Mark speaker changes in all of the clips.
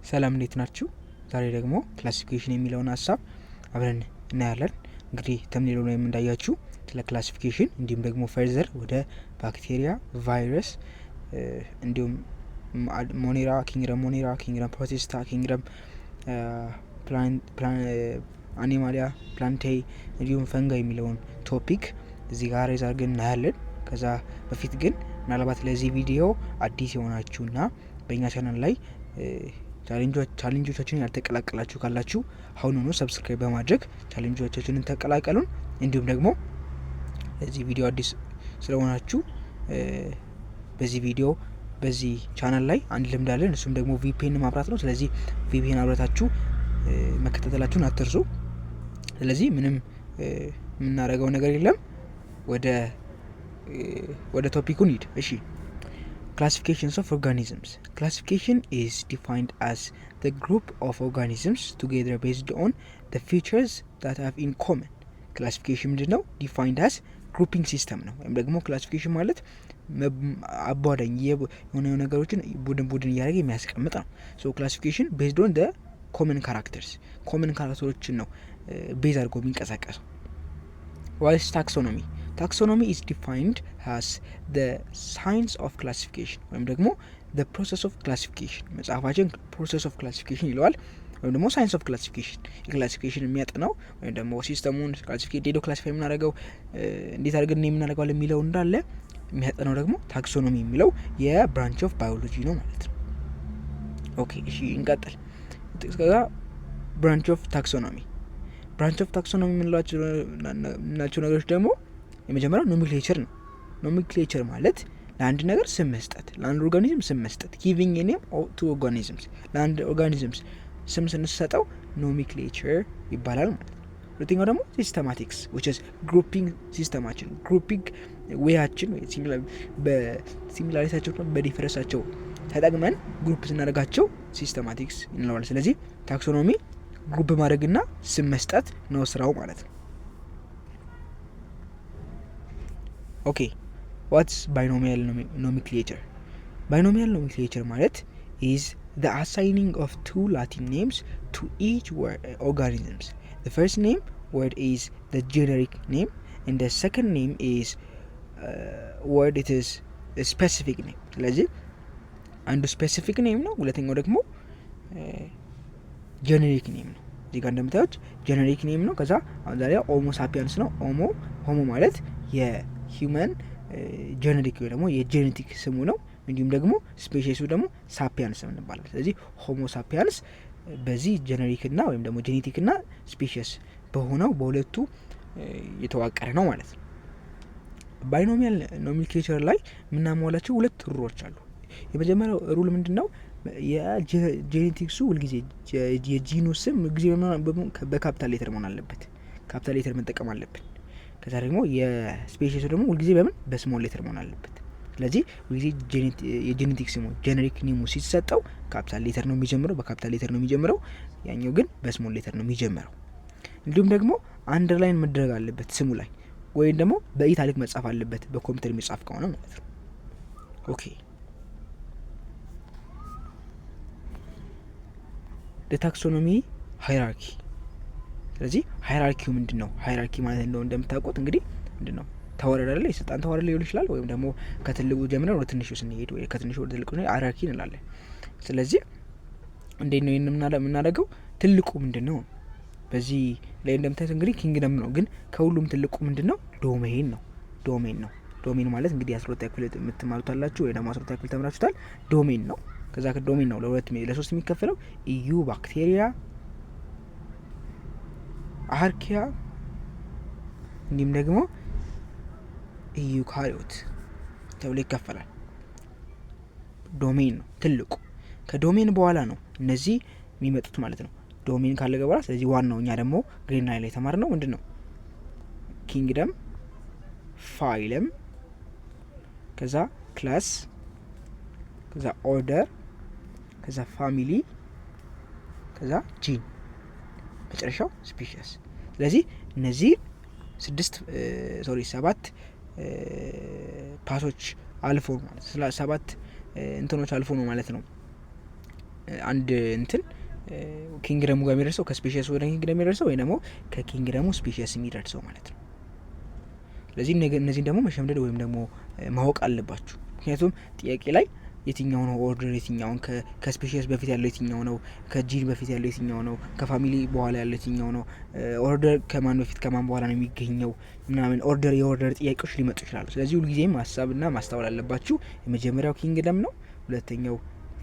Speaker 1: ሰላም እንዴት ናችሁ? ዛሬ ደግሞ ክላሲፊኬሽን የሚለውን ሀሳብ አብረን እናያለን። እንግዲህ ተምኔሉ ላይ እንዳያችሁ ስለ ክላሲፊኬሽን እንዲሁም ደግሞ ፈርዘር ወደ ባክቴሪያ፣ ቫይረስ እንዲሁም ሞኔራ፣ ኪንግደም ፕሮቲስታ፣ ኪንግደም አኒማሊያ፣ ፕላንቴይ እንዲሁም ፈንጋ የሚለውን ቶፒክ እዚህ ጋር ይዛርገን እናያለን። ከዛ በፊት ግን ምናልባት ለዚህ ቪዲዮ አዲስ የሆናችሁና በእኛ ቻናል ላይ ቻሌንጆቻችንን ያልተቀላቀላችሁ ካላችሁ አሁኑኑ ሰብስክራይብ በማድረግ ቻሌንጆቻችንን ተቀላቀሉን። እንዲሁም ደግሞ ለዚህ ቪዲዮ አዲስ ስለሆናችሁ በዚህ ቪዲዮ በዚህ ቻናል ላይ አንድ ልምድ አለን፣ እሱም ደግሞ ቪፒኤን ማብራት ነው። ስለዚህ ቪፒኤን አብራታችሁ መከታተላችሁን አትርሱ። ስለዚህ ምንም የምናደርገው ነገር የለም፣ ወደ ቶፒኩ እንሂድ። እሺ Classifications of organisms. Classification is defined as the group of organisms together based on the features that have in common. Classification ምንድነው? Defined as grouping system ነው። ወይም ደግሞ classification ማለት አባዳኝ የሆነ ነገሮችን ቡድን እያደረገ የሚያስቀምጥ ነው። So classification based on the common characters. common charactersዎችን ነው ቤዝ አድርጎ የሚንቀሳቀሰው። What is taxonomy? Taxonomy is defined as the science of classification ወይም ደግሞ the process of classification። መጽሐፋችን process of classification ይለዋል ወይም ደግሞ science of classification። የክላሲፊኬሽን የሚያጠናው ወይም ደግሞ ሲስተሙን ዴዶ ክላሲፋይ የምናደርገው እንዴት አድርገን የምናደርገው የሚለው እንዳለ የሚያጠናው ደግሞ ታክሶኖሚ የሚለው የብራንች ኦፍ ባዮሎጂ ነው ማለት ነው። ኦኬ እሺ እንቀጥል። ከዛ ብራንች ኦፍ ታክሶኖሚ የምንላቸው ነገሮች ደግሞ የመጀመሪያው ኖሜንክሌቸር ነው። ኖሜንክሌቸር ማለት ለአንድ ነገር ስም መስጠት፣ ለአንድ ኦርጋኒዝም ስም መስጠት። ጊቪንግ ኔም ቱ ኦርጋኒዝምስ፣ ለአንድ ኦርጋኒዝምስ ስም ስንሰጠው ኖሜንክሌቸር ይባላል ማለት ነው። ሁለተኛው ደግሞ ሲስተማቲክስ which is ግሩፒንግ ሲስተማችን፣ ግሩፒንግ ዌያችን በሲሚላሪታቸው በዲፈረንሳቸው ተጠቅመን ግሩፕ ስናደርጋቸው ሲስተማቲክስ እንለዋለን። ስለዚህ ታክሶኖሚ ግሩፕ ማድረግና ስም መስጠት ነው ስራው ማለት ነው። ኦኬ ዋትስ ባይኖሚያል ኖሜንክሌቸር? ባይኖሚያል ኖሜንክሌቸር ማለት is the assigning of two Latin names to each organisms. The first name word is the generic name and the second name is word it is a specific name. ስለዚህ አንዱ ስፔሲፊክ ኔም ነው፣ ሁለተኛው ደግሞ ጄኔሪክ ኔም ነው። እዚህ ጋር እንደምታዩት ጄኔሪክ ኔም ነው። ከዛ አሁን ዛሬ ሆሞ ሳፒያንስ ነው። ሆሞ ማለት የሂውመን ጄኔሪክ ወይ ደግሞ የጄኔቲክ ስሙ ነው። እንዲሁም ደግሞ ስፔሺሱ ደግሞ ሳፒያንስ እንባላለን። ስለዚህ ሆሞ ሳፒያንስ በዚህ ጄኔሪክና ወይም ደግሞ ጄኔቲክና ስፔሺስ በሆነው በሁለቱ የተዋቀረ ነው ማለት ነው። ባይኖሚያል ኖሜንክሌቸር ላይ የምናሟላቸው ሁለት ሩሎች አሉ። የመጀመሪያው ሩል ምንድነው? የጄኔቲክሱ ሁልጊዜ የጂኑ ስም ሁልጊዜ በካፒታል ሌተር መሆን አለበት። ካፒታል ሌተር መጠቀም አለብን። ከዛ ደግሞ የስፔሺሱ ደግሞ ሁልጊዜ በስሞል ሌተር መሆን አለበት። ስለዚህ ሁልጊዜ የጄኔቲክ ስሙ ጄኔሪክ ኔሙ ሲሰጠው ካፒታል ሌተር ነው የሚጀምረው፣ በካፒታል ሌተር ነው የሚጀምረው። ያኛው ግን በስሞል ሌተር ነው የሚጀምረው። እንዲሁም ደግሞ አንደርላይን መደረግ አለበት ስሙ ላይ፣ ወይም ደግሞ በኢታሊክ መጻፍ አለበት በኮምፒውተር የሚጻፍ ከሆነ ማለት ነው። ኦኬ ታክሶኖሚ ሃይራርኪ። ስለዚህ ሃይራርኪው ምንድነው? ሃይራርኪ ማለት እንደምታውቁት እንግዲህ ምንድነው ተወረድ አይደል? የስልጣን ተወረድ ሊሆን ይችላል፣ ወይም ደግሞ ከትልቁ ጀምረን ወደ ትንሹ ስንሄድ ወይ ከትንሹ ወደ ትልቁ ሃይራርኪ እንላለን። ስለዚህ እንዴት ነው የምናደርገው? ትልቁ ምንድነው? በዚህ ላይ እንደምታዩት እንግዲህ ኪንግደም ነው፣ ግን ከሁሉም ትልቁ ምንድነው? ዶሜን ነው። ዶሜን ማለት እንግዲህ 12ኛ ክፍል የምትማሩት አላችሁ ወይ ደግሞ 12ኛ ክፍል ተምራችሁታል። ዶሜን ነው። ከዛ ከዶሜን ነው ለሶስት የሚከፈለው ኢዩ ባክቴሪያ፣ አርኪያ እንዲሁም ደግሞ ኢዩ ካሪዮት ተብሎ ይከፈላል። ዶሜን ነው ትልቁ። ከዶሜን በኋላ ነው እነዚህ የሚመጡት ማለት ነው። ዶሜን ካለገ በኋላ ስለዚህ ዋናው እኛ ደግሞ ግሬድ ናይን ላይ የተማርነው ምንድነው? ኪንግደም፣ ፋይለም፣ ከዛ ክላስ፣ ከዛ ኦርደር፣ ከዛ ፋሚሊ፣ ከዛ ጂን፣ መጨረሻው ስፔሺስ። ስለዚህ እነዚህ 7 ፓሶች አልፎ ማለት 7 እንትኖች አልፎ ነው ማለት ነው አንድ እንትን ኪንግደሙ ጋር የሚደርሰው ከስፔሽስ ወደ ኪንግደም የሚደርሰው ወይ ደግሞ ከኪንግደሙ ስፔሽስ የሚደርሰው ማለት ነው። ስለዚህ እነዚህን ደግሞ መሸምደድ ወይም ደግሞ ማወቅ አለባችሁ። ምክንያቱም ጥያቄ ላይ የትኛው ነው ኦርደር፣ የትኛውን ከስፔሽስ በፊት ያለው የትኛው ነው፣ ከጂን በፊት ያለው የትኛው ነው፣ ከፋሚሊ በኋላ ያለው የትኛው ነው፣ ኦርደር ከማን በፊት ከማን በኋላ ነው የሚገኘው ምናምን የኦርደር ጥያቄዎች ሊመጡ ይችላሉ። ስለዚህ ሁልጊዜም ሀሳብና ማስተዋል አለባችሁ። የመጀመሪያው ኪንግደም ነው፣ ሁለተኛው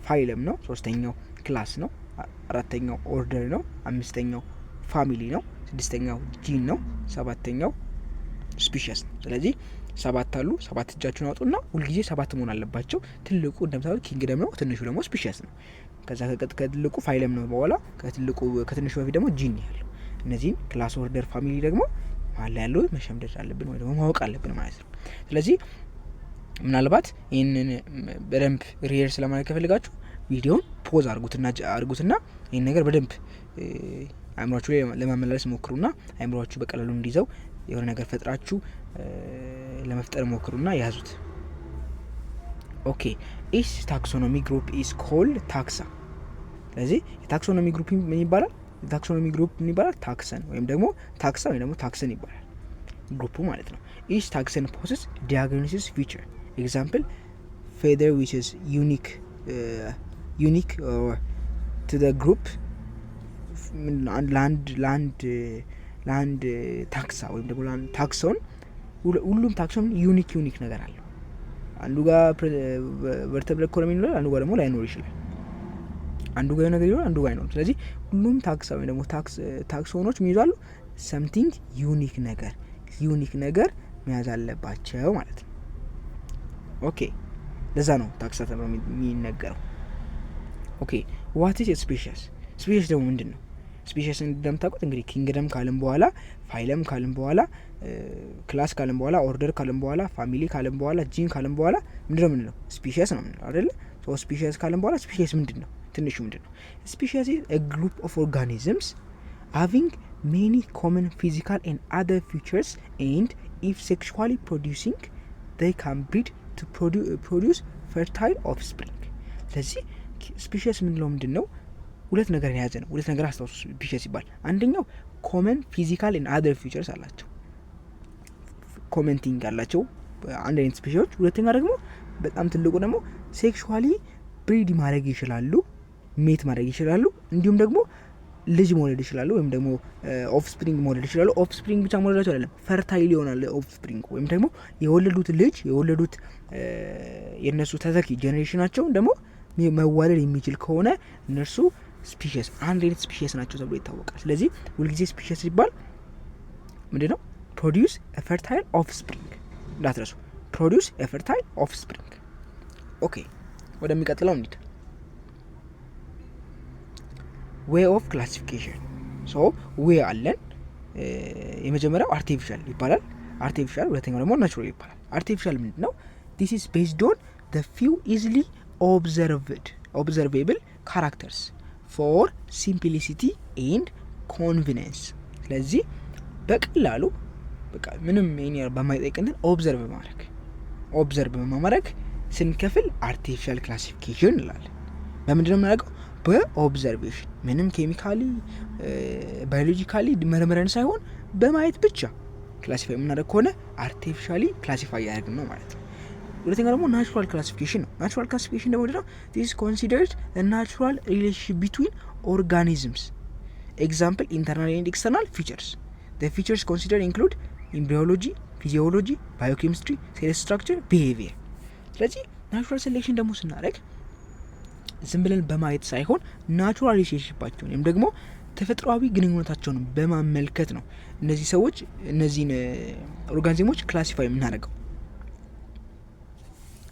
Speaker 1: ፋይለም ነው፣ ሶስተኛው ክላስ ነው፣ አራተኛው ኦርደር ነው፣ አምስተኛው ፋሚሊ ነው፣ ስድስተኛው ጂን ነው፣ ሰባተኛው ስፔሽስ ነው። ስለዚህ 7 አሉ። 7 እጃችሁን አውጡና ሁልጊዜ 7 መሆን አለባቸው። ትልቁ እንደምታውቁት ኪንግደም ነው፣ ትንሹ ደግሞ ስፔሽስ ነው። ከዛ ከትልቁ ፋይለም ነው፣ በኋላ ከትንሹ በፊት ደግሞ ጂን ያለው። እነዚህን ክላስ፣ ኦርደር፣ ፋሚሊ ደግሞ መሀል ያለው መሸምደድ አለብን ወይ ደግሞ ማወቅ አለብን ማለት ነው። ስለዚህ ምናልባት ይህንን በደንብ ሪሄር ስለማለት ከፈልጋችሁ ቪዲዮን ፖዝ አርጉትና ይህን ነገር በደንብ አእምሯችሁ ላይ ለማመላለስ ሞክሩና አእምሯችሁ በቀላሉ እንዲይዘው የሆነ ነገር ፈጥራችሁ ለመፍጠር ሞክሩና ያዙት። ኦኬ ኢች ታክሶኖሚ ግሩፕ ኢዝ ኮልድ ታክሳ። ስለዚህ የታክሶኖሚ ግሩፕ ምን ይባላል? የታክሶኖሚ ግሩፕ ምን ይባላል? ታክሰን ወይም ደግሞ ታክሳ ወይም ደግሞ ታክሰን ይባላል ግሩፑ ማለት ነው። ኢች ታክሰን ፖሰስ ዲያግኖሲስ ፊቸር ኤግዛምፕል ፌዘር ዊች ኢዝ ዩኒክ ቱ ዘ ግሩፕ ለአንድ ታክሳ ወይም ደግሞ ለአንድ ታክሶን ሁሉም ታክሶን ዩኒክ ነገር አለው። አንዱ ጋር ቨርተብሬት ኮለም ይኖራል፣ አንዱ ጋር ደግሞ ላይኖር ይችላል። አንዱ ጋር ነገር ይኖራል፣ አንዱ ጋር አይኖርም። ስለዚህ ሁሉም ታክሳ ወይም ደግሞ ታክሶኖች ምን ይዟሉ? ሰምቲንግ ዩኒክ ነገር መያዝ አለባቸው ማለት ነው። ኦኬ ለዛ ነው ታክሳ ተብሎ የሚነገረው። ኦኬ ዋት ኢዝ ስፔሽስ? ስፔሽስ ደግሞ ምንድን ነው? ስፔሽስ እንደምታውቁት እንግዲህ ኪንግደም ካለም በኋላ ፋይለም ካለም በኋላ ክላስ ካለም በኋላ ኦርደር ካለም በኋላ ፋሚሊ ካለም በኋላ ጂን ካለም በኋላ ምንድነው የምንለው? ስፔሽስ ነው የምንለው አይደለ? ሶ ስፔሽስ ካለም በኋላ ስፔሽስ ምንድነው? ትንሹ ምንድነው? ስፔሽስ ኢዝ a group of organisms having many common physical and other features and if sexually producing they can breed to produce fertile offspring። ስለዚህ ስፔሽስ ምንለው ምንድነው? ሁለት ነገር የያዘ ነው። ሁለት ነገር አስታውሱ ስፔሽስ ሲባል አንደኛው ኮመን ፊዚካል ኤንድ አዘር ፊቸርስ አላቸው፣ ኮመንቲንግ አላቸው አንድ አይነት ስፔሽሶች። ሁለተኛ ደግሞ በጣም ትልቁ ደግሞ ሴክሹዋሊ ብሪድ ማድረግ ይችላሉ፣ ሜት ማድረግ ይችላሉ፣ እንዲሁም ደግሞ ልጅ መውለድ ይችላሉ፣ ወይም ደግሞ ኦፍስፕሪንግ መውለድ ይችላሉ። ኦፍስፕሪንግ ብቻ መውለዳቸው አይደለም፣ ፈርታይል ይሆናል ኦፍስፕሪንግ፣ ወይም ደግሞ የወለዱት ልጅ የእነሱ ተተኪ ጄኔሬሽናቸውን ደግሞ መዋለድ የሚችል ከሆነ እነርሱ ስፔሽስ አንድ አይነት ስፔሽስ ናቸው ተብሎ ይታወቃል። ስለዚህ ሁልጊዜ ስፔሽስ ሲባል ምንድነው? ፕሮዲውስ ኤ ፈርታይል ኦፍስፕሪንግ እንዳትረሱ፣ ፕሮዲውስ ኤ ፈርታይል ኦፍስፕሪንግ። ኦኬ ወደሚቀጥለው እንሂድ። ዌይ ኦፍ ክላሲፊኬሽን። ሶ ዌይ አለን። የመጀመሪያው አርቲፊሻል ይባላል፣ አርቲፊሻል። ሁለተኛው ደግሞ ናቹራል ይባላል። አርቲፊሻል ምንድነው? ዲስ ኢዝ ቤዝድ ኦን ዘ ፊው ኢዝሊ ኦብዘርቬብል ካራክተርስ ፎር ሲምፕሊሲቲ ኤንድ ኮንቪነንስ። ስለዚህ በቀላሉ በቃ ምንም በማይጠይቅ እንትን ኦብዘርቭ በማድረግ ስንከፍል አርቲፊሻል ክላሲፊኬሽን እንላለን። በምንድነው የምናደርገው? በኦብዘርቬሽን ምንም ኬሚካሊ ባዮሎጂካሊ መርምረን ሳይሆን በማየት ብቻ ክላሲፋይ የምናደርግ ከሆነ አርቲፊሻሊ ክላሲፋይ ያደርግን ነው ማለት ነው። ሁለተኛ ደግሞ ናቹራል ክላሲፊኬሽን ነው። ናቹራል ክላሲፊኬሽን ደግሞ ምንድነው? ዲስ ኮንሲደርድ ናቹራል ሪሌሽንሺፕ ቢትዊን ኦርጋኒዝምስ ኤግዛምፕል ኢንተርናል ኤንድ ኤክስተርናል ፊቸርስ ዘ ፊቸርስ ኮንሲደርድ ኢንክሉድ ኢምብሪዮሎጂ፣ ፊዚዮሎጂ፣ ባዮኬሚስትሪ፣ ሴል ስትራክቸር፣ ቢሄቪየር። ስለዚህ ናቹራል ሴሌክሽን ደግሞ ስናደርግ ዝም ብለን በማየት ሳይሆን ናቹራል ሪሌሽንሺፓቸውን ወይም ደግሞ ተፈጥሯዊ ግንኙነታቸውን በማመልከት ነው እነዚህ ሰዎች እነዚህን ኦርጋኒዝሞች ክላሲፋይ የምናደርገው።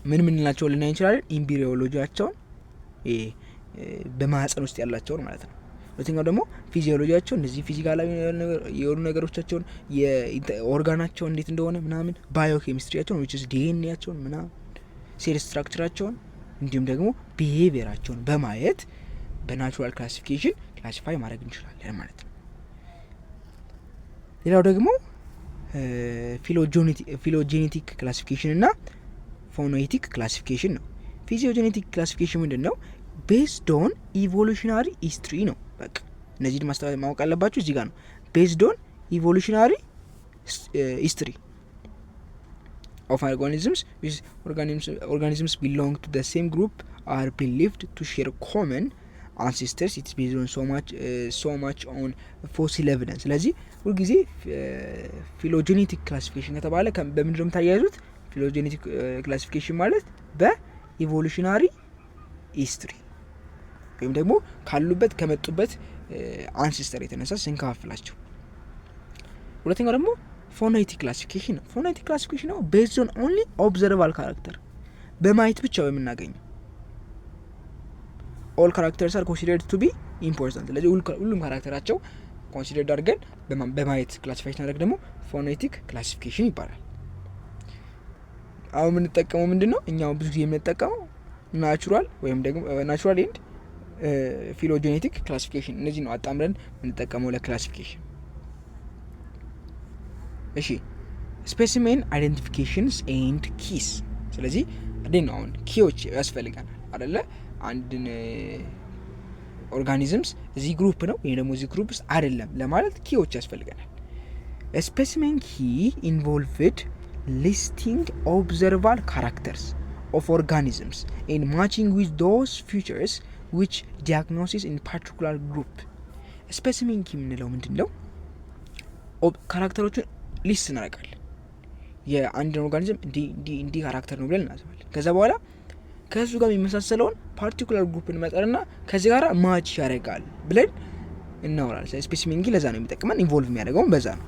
Speaker 1: ምን እንላቸው ልናይ እንችላለን? ኢምብሪዮሎጂያቸውን በማህፀን ውስጥ ያላቸውን ማለት ነው። ሁለተኛው ደግሞ ፊዚዮሎጂያቸው እነዚህ ፊዚካላዊ የሆኑ ነገሮቻቸውን የኦርጋናቸው እንዴት እንደሆነ ምናምን፣ ባዮኬሚስትሪያቸውን which is ዲኤንኤያቸውን ምናምን፣ ሴል ስትራክቸራቸውን እንዲሁም ደግሞ ቢሄቪየራቸውን በማየት በናቹራል ክላሲፊኬሽን ክላሲፋይ ማድረግ እንችላለን ማለት ነው። ሌላው ደግሞ ፊሎጄኔቲክ ክላሲፊኬሽን እና ፎኖቲክ ክላሲፊኬሽን ነው። ፊዚዮጄኔቲክ ክላሲፊኬሽን ምንድን ነው? ቤዝድ ኦን ኢቮሉሽናሪ ሂስትሪ ነው። በቃ እነዚህ ማወቅ አለባችሁ። እዚህ ጋር ነው ቤዝድ ኦን ኢቮሉሽናሪ ሂስትሪ of organisms belong to the same group are believed to share common ancestors. It is based on so much on fossil evidence. ስለዚህ ሁልጊዜ ፊሎጀኔቲክ ክላሲፊኬሽን ከተባለ በምንድን ነው የምታያይዙት? ፊሎጀኔቲክ ክላሲፊኬሽን ማለት በኢቮሉሽናሪ ሂስትሪ ወይም ደግሞ ካሉበት ከመጡበት አንሴስተር የተነሳ ስንከፋፍላቸው። ሁለተኛው ደግሞ ፎኔቲክ ክላሲፊኬሽን ነው። ፎኔቲክ ክላሲፊኬሽን ነው ቤዝድ ኦን ኦንሊ ኦብዘርቫል ካራክተር፣ በማየት ብቻ የምናገኘው። ኦል ካራክተርስ አር ኮንሲደርድ ቱ ቢ ኢምፖርታንት። ስለዚህ ሁሉም ካራክተራቸው ኮንሲደርድ አድርገን በማየት ክላሲፋይ ስናደርግ ደግሞ ፎኔቲክ ክላሲፊኬሽን ይባላል። አሁን የምንጠቀመው ምንድን ነው? እኛው ብዙ ጊዜ የምንጠቀመው ናቹራል ወይም ደግሞ ናቹራል ኤንድ ፊሎጀኔቲክ ክላሲፊኬሽን፣ እነዚህ ነው አጣምረን የምንጠቀመው ለክላሲፊኬሽን። እሺ ስፔሲሜን አይደንቲፊኬሽንስ ኤንድ ኪስ። ስለዚህ እንዴት ነው አሁን ኪዎች ያስፈልገናል አይደለ? አንድን ኦርጋኒዝምስ እዚህ ግሩፕ ነው ወይም ደግሞ እዚህ ግሩፕ ውስጥ አይደለም ለማለት ኪዎች ያስፈልገናል። ስፔሲሜን ኪ ኢንቮልቭድ ሊስቲንግ ኦብዘርቫል ካራክተርስ ኦፍ ኦርጋኒዝምስ ኤንድ ማቺንግ ዊዝ ዶዝ ፊቸርስ ዊች ዲያግኖሲስ ኢን ፓርቲኩላር ግሩፕ። ስፔሲሜን ኪ የምንለው ምንድን ነው? ካራክተሮችን ሊስት እናደርጋለን። የአንድን ኦርጋኒዝም እንዲህ ካራክተር ነው ብለን እናስባለን። ከዛ በኋላ ከሱ ጋር የሚመሳሰለውን ፓርቲኩላር ግሩፕ እንመጣና ከዚህ ጋር ማች ያደርጋል ብለን እናወራለን። ስፔሲሜን ኪ ለዛ ነው የሚጠቅመን፣ ኢንቮልቭ የሚያደርገውን በዛ ነው።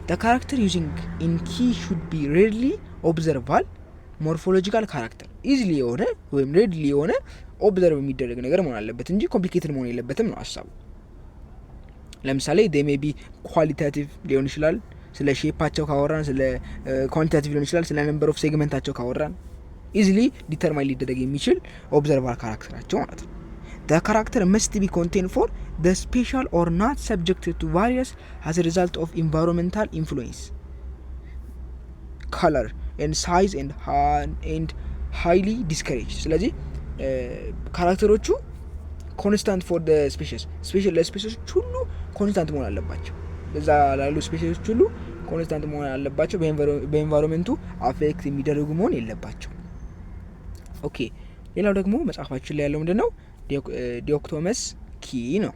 Speaker 1: the character using in key should be readily observable morphological character easily የሆነ ወይም readily የሆነ ኦብዘርቭ የሚደረግ ነገር መሆን አለበት እንጂ ኮምፕሊኬትድ መሆን የለበትም ነው ሀሳቡ። ለምሳሌ they may be qualitative ሊሆን ይችላል፣ ስለ ሼፓቸው ካወራን፣ ስለ ኳንቲታቲቭ ሊሆን ይችላል፣ ስለ ነምበር ኦፍ ሴግመንታቸው ካወራን ኢዚሊ ዲተርማይን ሊደረግ የሚችል ኦብዘርቫል ካራክተራቸው ማለት ነው። the character must be contained for the special or not subjected to various as a result of environmental influence, color and size and highly discouraged. ስለዚህ ካራክተሮቹ ኮንስታንት ፎር the species ለስፔሲሶች ሁሉ ኮንስታንት መሆን አለባቸው። በዛ ላሉ ስፔሲሶች ሁሉ ኮንስታንት መሆን አለባቸው። በኤንቫይሮንመንቱ አፌክት የሚደረጉ መሆን የለባቸው። ኦኬ ሌላው ደግሞ መጽሐፋችን ላይ ያለው ምንድነው? ዲኦክቶመስ ኪ ነው።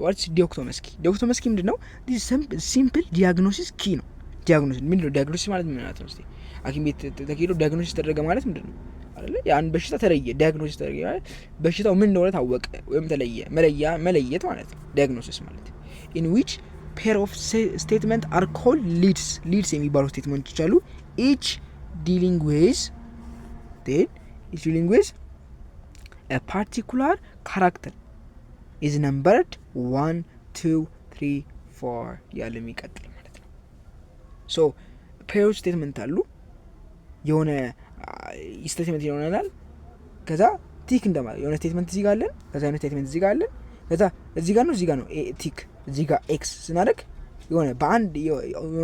Speaker 1: ዋትስ ዲኦክቶመስ ኪ? ዲኦክቶመስ ኪ ምንድነው? ዲስ ሲምፕል ዲያግኖሲስ ኪ ነው። ዲያግኖሲስ ምንድነው? ዲያግኖሲስ ማለት ምን ማለት ነው? እስቲ ሐኪም ቤት ተሄዶ ዲያግኖሲስ ተደረገ ማለት ምንድነው? አይደለ? ያን በሽታ ተለየ፣ ዲያግኖሲስ ተደረገ ማለት በሽታው ምን እንደሆነ ታወቀ ወይም ተለየ፣ መለየት ማለት ነው ዲያግኖሲስ ማለት። in which pair of statement are called leads የሚባሉ ስቴትመንቶች አሉ። each dealing with a particular character is numbered 1 2 3 4 ያለ የሚቀጥል ማለት ነው። ሶ ፔር ስቴትመንት አሉ። የሆነ ስቴትመንት ይሆናል። ከዛ ቲክ እንደማለት የሆነ ስቴትመንት እዚህ ጋር አለን፣ ከዛ የሆነ ስቴትመንት እዚህ ጋር አለን፣ ከዛ እዚህ ጋር ነው ቲክ እዚህ ጋር ኤክስ ስናደርግ የሆነ በአንድ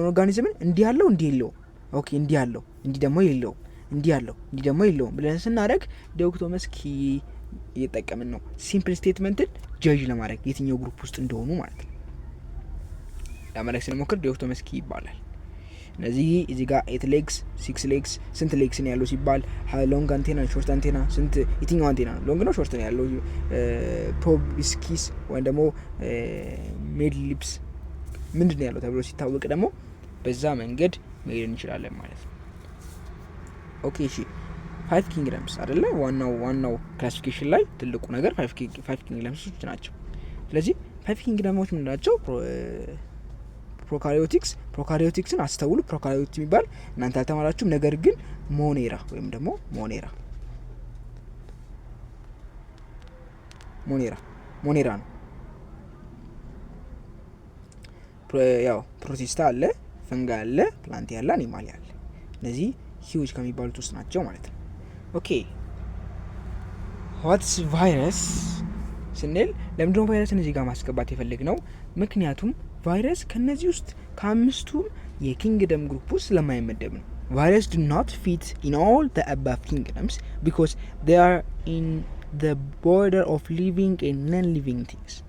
Speaker 1: ኦርጋኒዝምን እንዲህ ያለው እንዲህ የለውም፣ ኦኬ እንዲህ ያለው እንዲህ ደግሞ የለውም፣ እንዲህ ያለው እንዲህ ደግሞ የለውም ብለን ስናደርግ ዲኦክቶመስ ኪ እየጠቀምን ነው። ሲምፕል ስቴትመንትን ጀጅ ለማድረግ የትኛው ግሩፕ ውስጥ እንደሆኑ ማለት ነው ለማድረግ ስንሞክር ዲኦክቶመስ ኪ ይባላል። እነዚህ እዚህ ጋር 8 ሌግስ 6 ሌግስ ስንት ሌግስ ነው ያለው ሲባል ሎንግ አንቴና ሾርት አንቴና ስንት የትኛው አንቴና ነው ሎንግ ነው ሾርት ነው ያለው፣ ፕሮቢስኪስ ወይም ደግሞ ሚድ ሊፕስ ምንድነው ያለው ተብሎ ሲታወቅ ደግሞ በዛ መንገድ መሄድ እንችላለን ማለት ነው። ኦኬ እሺ 5 ኪንግደምስ አይደለ? ዋናው ክላሲፊኬሽን ላይ ትልቁ ነገር 5 ኪንግደምሶች ናቸው። ስለዚህ 5 ኪንግደሞች ምን ናቸው? ፕሮካሪዮቲክስን አስተውሉ። ፕሮካሪዮት የሚባል እናንተ አልተማራችሁም፣ ነገር ግን ሞኔራ ወይም ደግሞ ሞኔራ ነው። ያው ፕሮቲስታ አለ፣ ፈንጋ አለ፣ ፕላንት ያለ፣ አኒማል ያለ። እነዚህ ሂውጅ ከሚባሉት ውስጥ ናቸው ማለት ነው። ኦኬ ዋትስ ቫይረስ ስንል ለምንድነው ቫይረስን እዚህ ጋር ማስገባት የፈለግነው? ምክንያቱም ቫይረስ ከነዚህ ውስጥ ከአምስቱም የኪንግደም ግሩፕ ውስጥ ስለማይመደብ ነው። ቫይረስ do not fit in all the above kingdoms because they are the border of living and non-living things.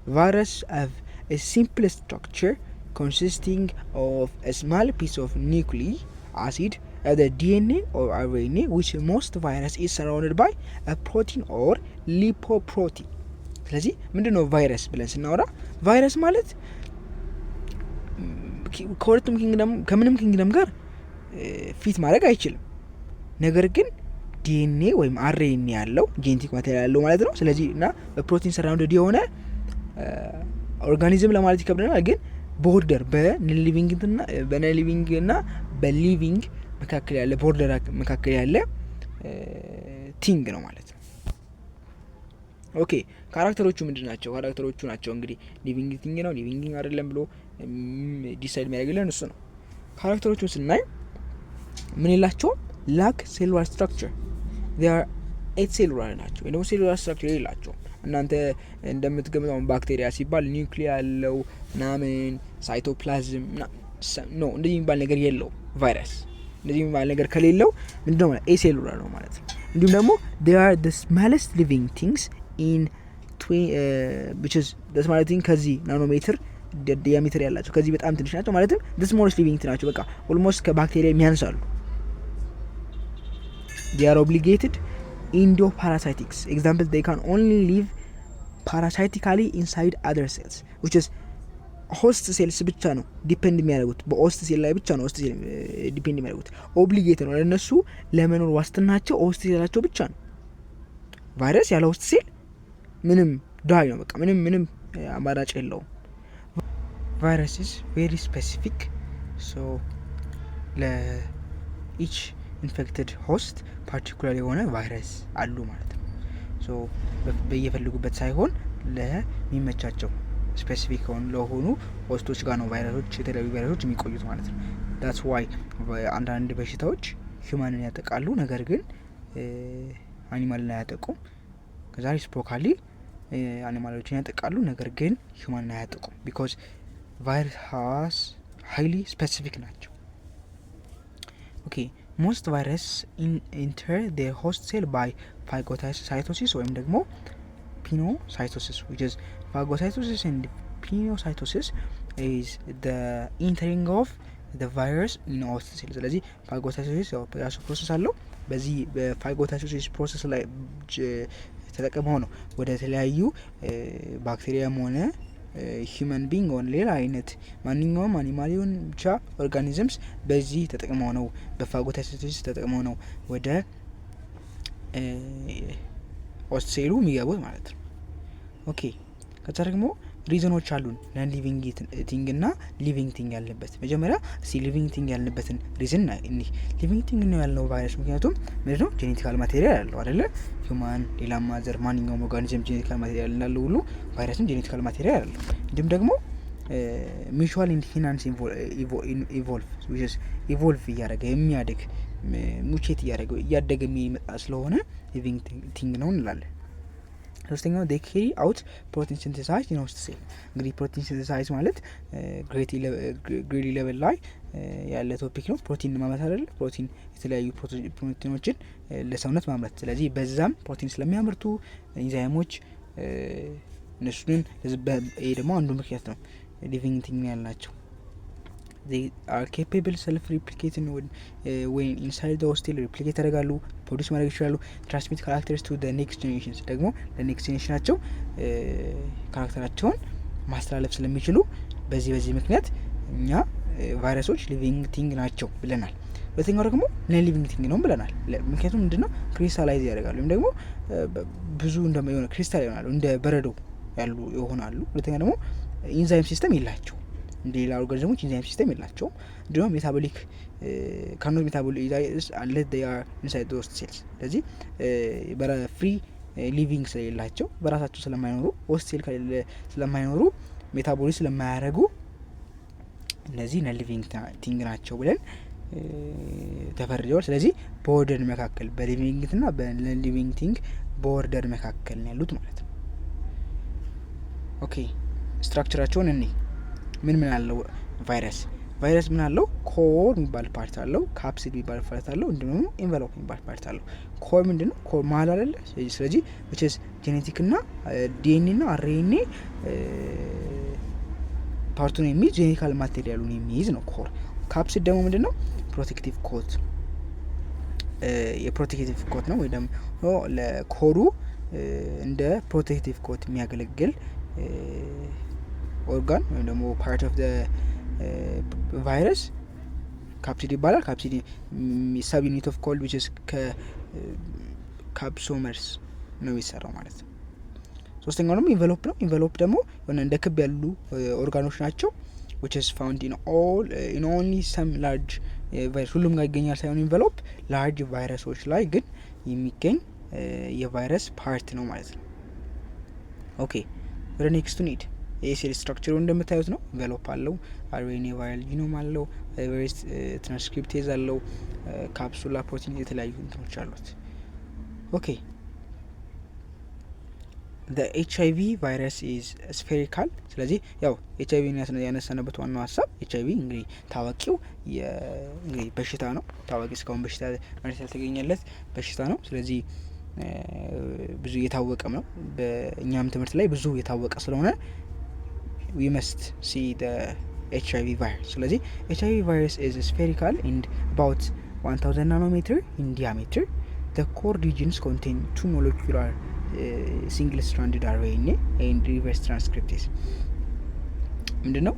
Speaker 1: Viruses have a simple structure consisting of a small piece of nucleic acid, either DNA or RNA, which most virus is surrounded by a protein or lipoprotein. ስለዚህ ምንድነው ቫይረስ ብለን ስናወራ ቫይረስ ማለት ከሁለቱም ኪንግደም ከምንም ኪንግደም ጋር ፊት ማድረግ አይችልም። ነገር ግን ዲኤንኤ ወይም አርኤንኤ ያለው ጄኔቲክ ማቴሪያል ያለው ማለት ነው። ስለዚህ እና በፕሮቲን ሰራውንድድ የሆነ ኦርጋኒዝም ለማለት ይከብደናል። ግን ቦርደር በነሊቪንግ እና በሊቪንግ መካከል ያለ ቦርደር መካከል ያለ ቲንግ ነው ማለት ነው። ኦኬ ካራክተሮቹ ምንድን ናቸው? ካራክተሮቹ ናቸው እንግዲህ ሊቪንግ ቲንግ ነው ሊቪንግ አይደለም ብሎ ዲሳይድ የሚያደርግልን እሱ ነው። ካራክተሮቹን ስናይ ምን ይላቸው? ላክ ሴሉላር ስትራክቸር they are ኤሴሉላር ናቸው ወይ ደግሞ ሴሉላር ስትራክቸር የላቸውም። እናንተ እንደምትገምተው ባክቴሪያ ሲባል ኒውክሊያ ያለው ምናምን ሳይቶፕላዝም ኖ እንደዚህ የሚባል ነገር የለው። ቫይረስ እንደዚህ የሚባል ነገር ከሌለው ምንድነው ማለት ኤሴሉላር ነው ማለት ነው። እንዲሁም ደግሞ they are the smallest living things in which is the smallest thing ከዚህ ናኖሜትር ዲያሜትር ያላቸው ከዚህ በጣም ትንሽ ናቸው ማለትም the smallest living thing ናቸው። በቃ ኦልሞስት ከባክቴሪያ የሚያንሳሉ። they are obligated endoparasitics. Example, they can only live parasitically inside other cells, which is host cells ብቻ ነው ዲፔንድ የሚያደርጉት በሆስት ሴል ላይ ብቻ ነው host ሴል ዲፔንድ የሚያደርጉት። ኦብሊጌትድ ነው ለነሱ ለመኖር ዋስትናቸው host ሴላቸው ብቻ ነው። ቫይረስ ያለ host ሴል ምንም ዳይ ነው በቃ ምንም አማራጭ የለውም። ቫይረስ is very specific, so ለኢች ኢንፌክትድ ሆስት ፓርቲኩላር የሆነ ቫይረስ አሉ ማለት ነው። ሶ በየፈልጉበት ሳይሆን ለሚመቻቸው ስፔሲፊክ ለሆኑ ሆስቶች ጋር ነው ቫይረሶች የተለያዩ ቫይረሶች የሚቆዩት ማለት ነው። ዳትስ ዋይ አንዳንድ በሽታዎች ሂውማንን ያጠቃሉ ነገር ግን አኒማልን አያጠቁም። ከዛ ሪስፕሮካሊ አኒማሎችን ያጠቃሉ ነገር ግን ሂውማንን አያጠቁም። ቢኮዝ ቫይረስ ሃይሊ ስፔሲፊክ ናቸው። ኦኬ most viruses enter their host cell by phagocytosis ወይም ደግሞ pinocytosis, which is phagocytosis and pinocytosis is the entering of the virus in host cell. ስለዚህ phagocytosis የራሱ ፕሮሰስ አለው። በዚህ በphagocytosis ፕሮሰስ ላይ ተጠቅመው ነው ወደ ተለያዩ ባክቴሪያም ሆነ ሂውመን ቢንግ ሆነ ሌላ አይነት ማንኛውም አኒማሊውን ብቻ ኦርጋኒዝምስ በዚህ ተጠቅመው ነው በፋጎታይቶሲስ ተጠቅመው ነው ወደ ሆስት ሴሉ የሚገቡት ማለት ነው። ኦኬ ከዛ ደግሞ ሪዝኖች አሉን ለሊቪንግ ቲንግ እና ሊቪንግ ቲንግ ያለበት። መጀመሪያ ሊቪንግ ቲንግ ያለበትን ሪዝን እንዲህ ሊቪንግ ቲንግ ነው ያልነው ቫይረስ ምክንያቱም ምንድነው ጄኔቲካል ማቴሪያል ያለው አይደለ? ሂውማን ሌላ ማዘር ማንኛውም ኦርጋኒዝም ጄኔቲካል ማቴሪያል እንዳለው ሁሉ ቫይረስም ጄኔቲካል ማቴሪያል ያለው እንዲሁም ደግሞ ሚቹዋል ኢንሂናንስ ኢቮልቭ እያደረገ የሚያድግ ሙቼት እያደገ የሚመጣ ስለሆነ ሊቪንግ ቲንግ ነው እንላለን። ሶስተኛው they carry out protein synthesis in host cell። እንግዲህ ፕሮቲን ሲንተሳይዝ ማለት ግሬድ ሌቨል ላይ ያለ ቶፒክ ነው። ፕሮቲን ማምረት አይደል? ፕሮቲን የተለያዩ ፕሮቲኖችን ለሰውነት ማምረት። ስለዚህ በዛም ፕሮቲን ስለሚያመርቱ ኢንዛይሞች እነሱን ይሄ ደግሞ አንዱ ምክንያት ነው ሊቪንግ ቲንግ ያልናቸው። they are capable self replicating when inside the host cell replicate ያደርጋሉ ፕሮዲዩስ ማድረግ ይችላሉ። ትራንስሚት ካራክተርስ ቱ the next generations ደግሞ ለኔክስት ጄኔሬሽናቸው ካራክተራቸውን ማስተላለፍ ስለሚችሉ በዚህ ምክንያት እኛ ቫይረሶች ሊቪንግ ቲንግ ናቸው ብለናል። ሁለተኛው ደግሞ ነን ሊቪንግ ቲንግ ነው ብለናል። ምክንያቱም ምንድነው ክሪስታላይዝ ያደርጋሉ ወይም ደግሞ ብዙ እንደማይሆነ ክሪስታል ይሆናሉ እንደ በረዶ ያሉ ይሆናሉ። ሁለተኛ ደግሞ ኢንዛይም ሲስተም የላቸው እንደ ሌላ ኦርጋኒዝሞች ኢንዛይም ሲስተም የላቸውም። እንዲሁም ሜታቦሊክ ካኖት ሜታቦሊዝ unless they are inside the host cells። ስለዚህ ፍሪ ሊቪንግ ስለሌላቸው በራሳቸው ስለማይኖሩ ሆስት ሴል ከሌለ ስለማይኖሩ ሜታቦሊዝ ስለማያደርጉ እነዚህ ነን ሊቪንግ ቲንግ ናቸው ብለን ተፈርጀዋል። ስለዚህ ቦርደር መካከል በሊቪንግ እና በነን ሊቪንግ ቲንግ ቦርደር መካከል ነው ያሉት ማለት ነው። ኦኬ ስትራክቸራቸውን ምን አለው ቫይረስ ቫይረስ ምን አለው? ኮር የሚባል ፓርት አለው፣ ካፕሲድ የሚባል ፓርት አለው፣ እንዲሁም ደግሞ ኤንቨሎፕ የሚባል ፓርት አለው። ኮር ምንድነው? ኮር መሀል አይደለ? ስለዚህ which is ጄኔቲክ እና ዲኤንኤ እና አርኤንኤ ፓርቱን የሚይዝ ጄኔቲካል ማቴሪያሉን የሚይዝ ነው ኮር። ካፕሲድ ደግሞ ምንድነው? ፕሮቴክቲቭ ኮት የፕሮቴክቲቭ ኮት ነው፣ ወይ ደግሞ ለኮሩ እንደ ፕሮቴክቲቭ ኮት የሚያገለግል ኦርጋን ወይም ደግሞ ፓርት ኦፍ ቫይረስ ካፕሲድ ይባላል። ካፕሲድ ሰብ ዩኒት ኦፍ ኮልድ which is ከካፕሶመርስ ነው የሚሰራው ማለት ነው። ሶስተኛው ደግሞ ኢንቨሎፕ ነው። ኢንቨሎፕ ደግሞ የሆነ እንደ ክብ ያሉ ኦርጋኖች ናቸው which is found in only some large ቫይረስ ሁሉም ጋር ይገኛል ሳይሆን ኢንቨሎፕ ላርጅ ቫይረሶች ላይ ግን የሚገኝ የቫይረስ ፓርት ነው ማለት ነው። ኦኬ ወደ ኔክስቱ ኒድ የሴል ስትራክቸሩ እንደምታዩት ነው። ኢንቨሎፕ አለው፣ አርኤንኤ ቫይራል ጂኖም አለው፣ ቫይረስ ትራንስክሪፕቴዝ አለው፣ ካፕሱላ ፕሮቲን የተለያዩ እንትኖች አሉት። ኦኬ the HIV ቫይረስ is spherical። ስለዚህ ያው HIV ያነሳነበት ዋናው ሀሳብ HIV እንግዲህ ታዋቂው እንግዲህ በሽታ ነው። ታዋቂ እስካሁን በሽታ ማለት ያልተገኘለት በሽታ ነው። ስለዚህ ብዙ የታወቀም ነው። በእኛም ትምህርት ላይ ብዙ የታወቀ ስለሆነ we must see the HIV virus። ስለዚህ HIV virus is spherical and about 1000 nanometer in diameter. The core regions contain two molecular single stranded RNA and reverse transcriptase። ምንድነው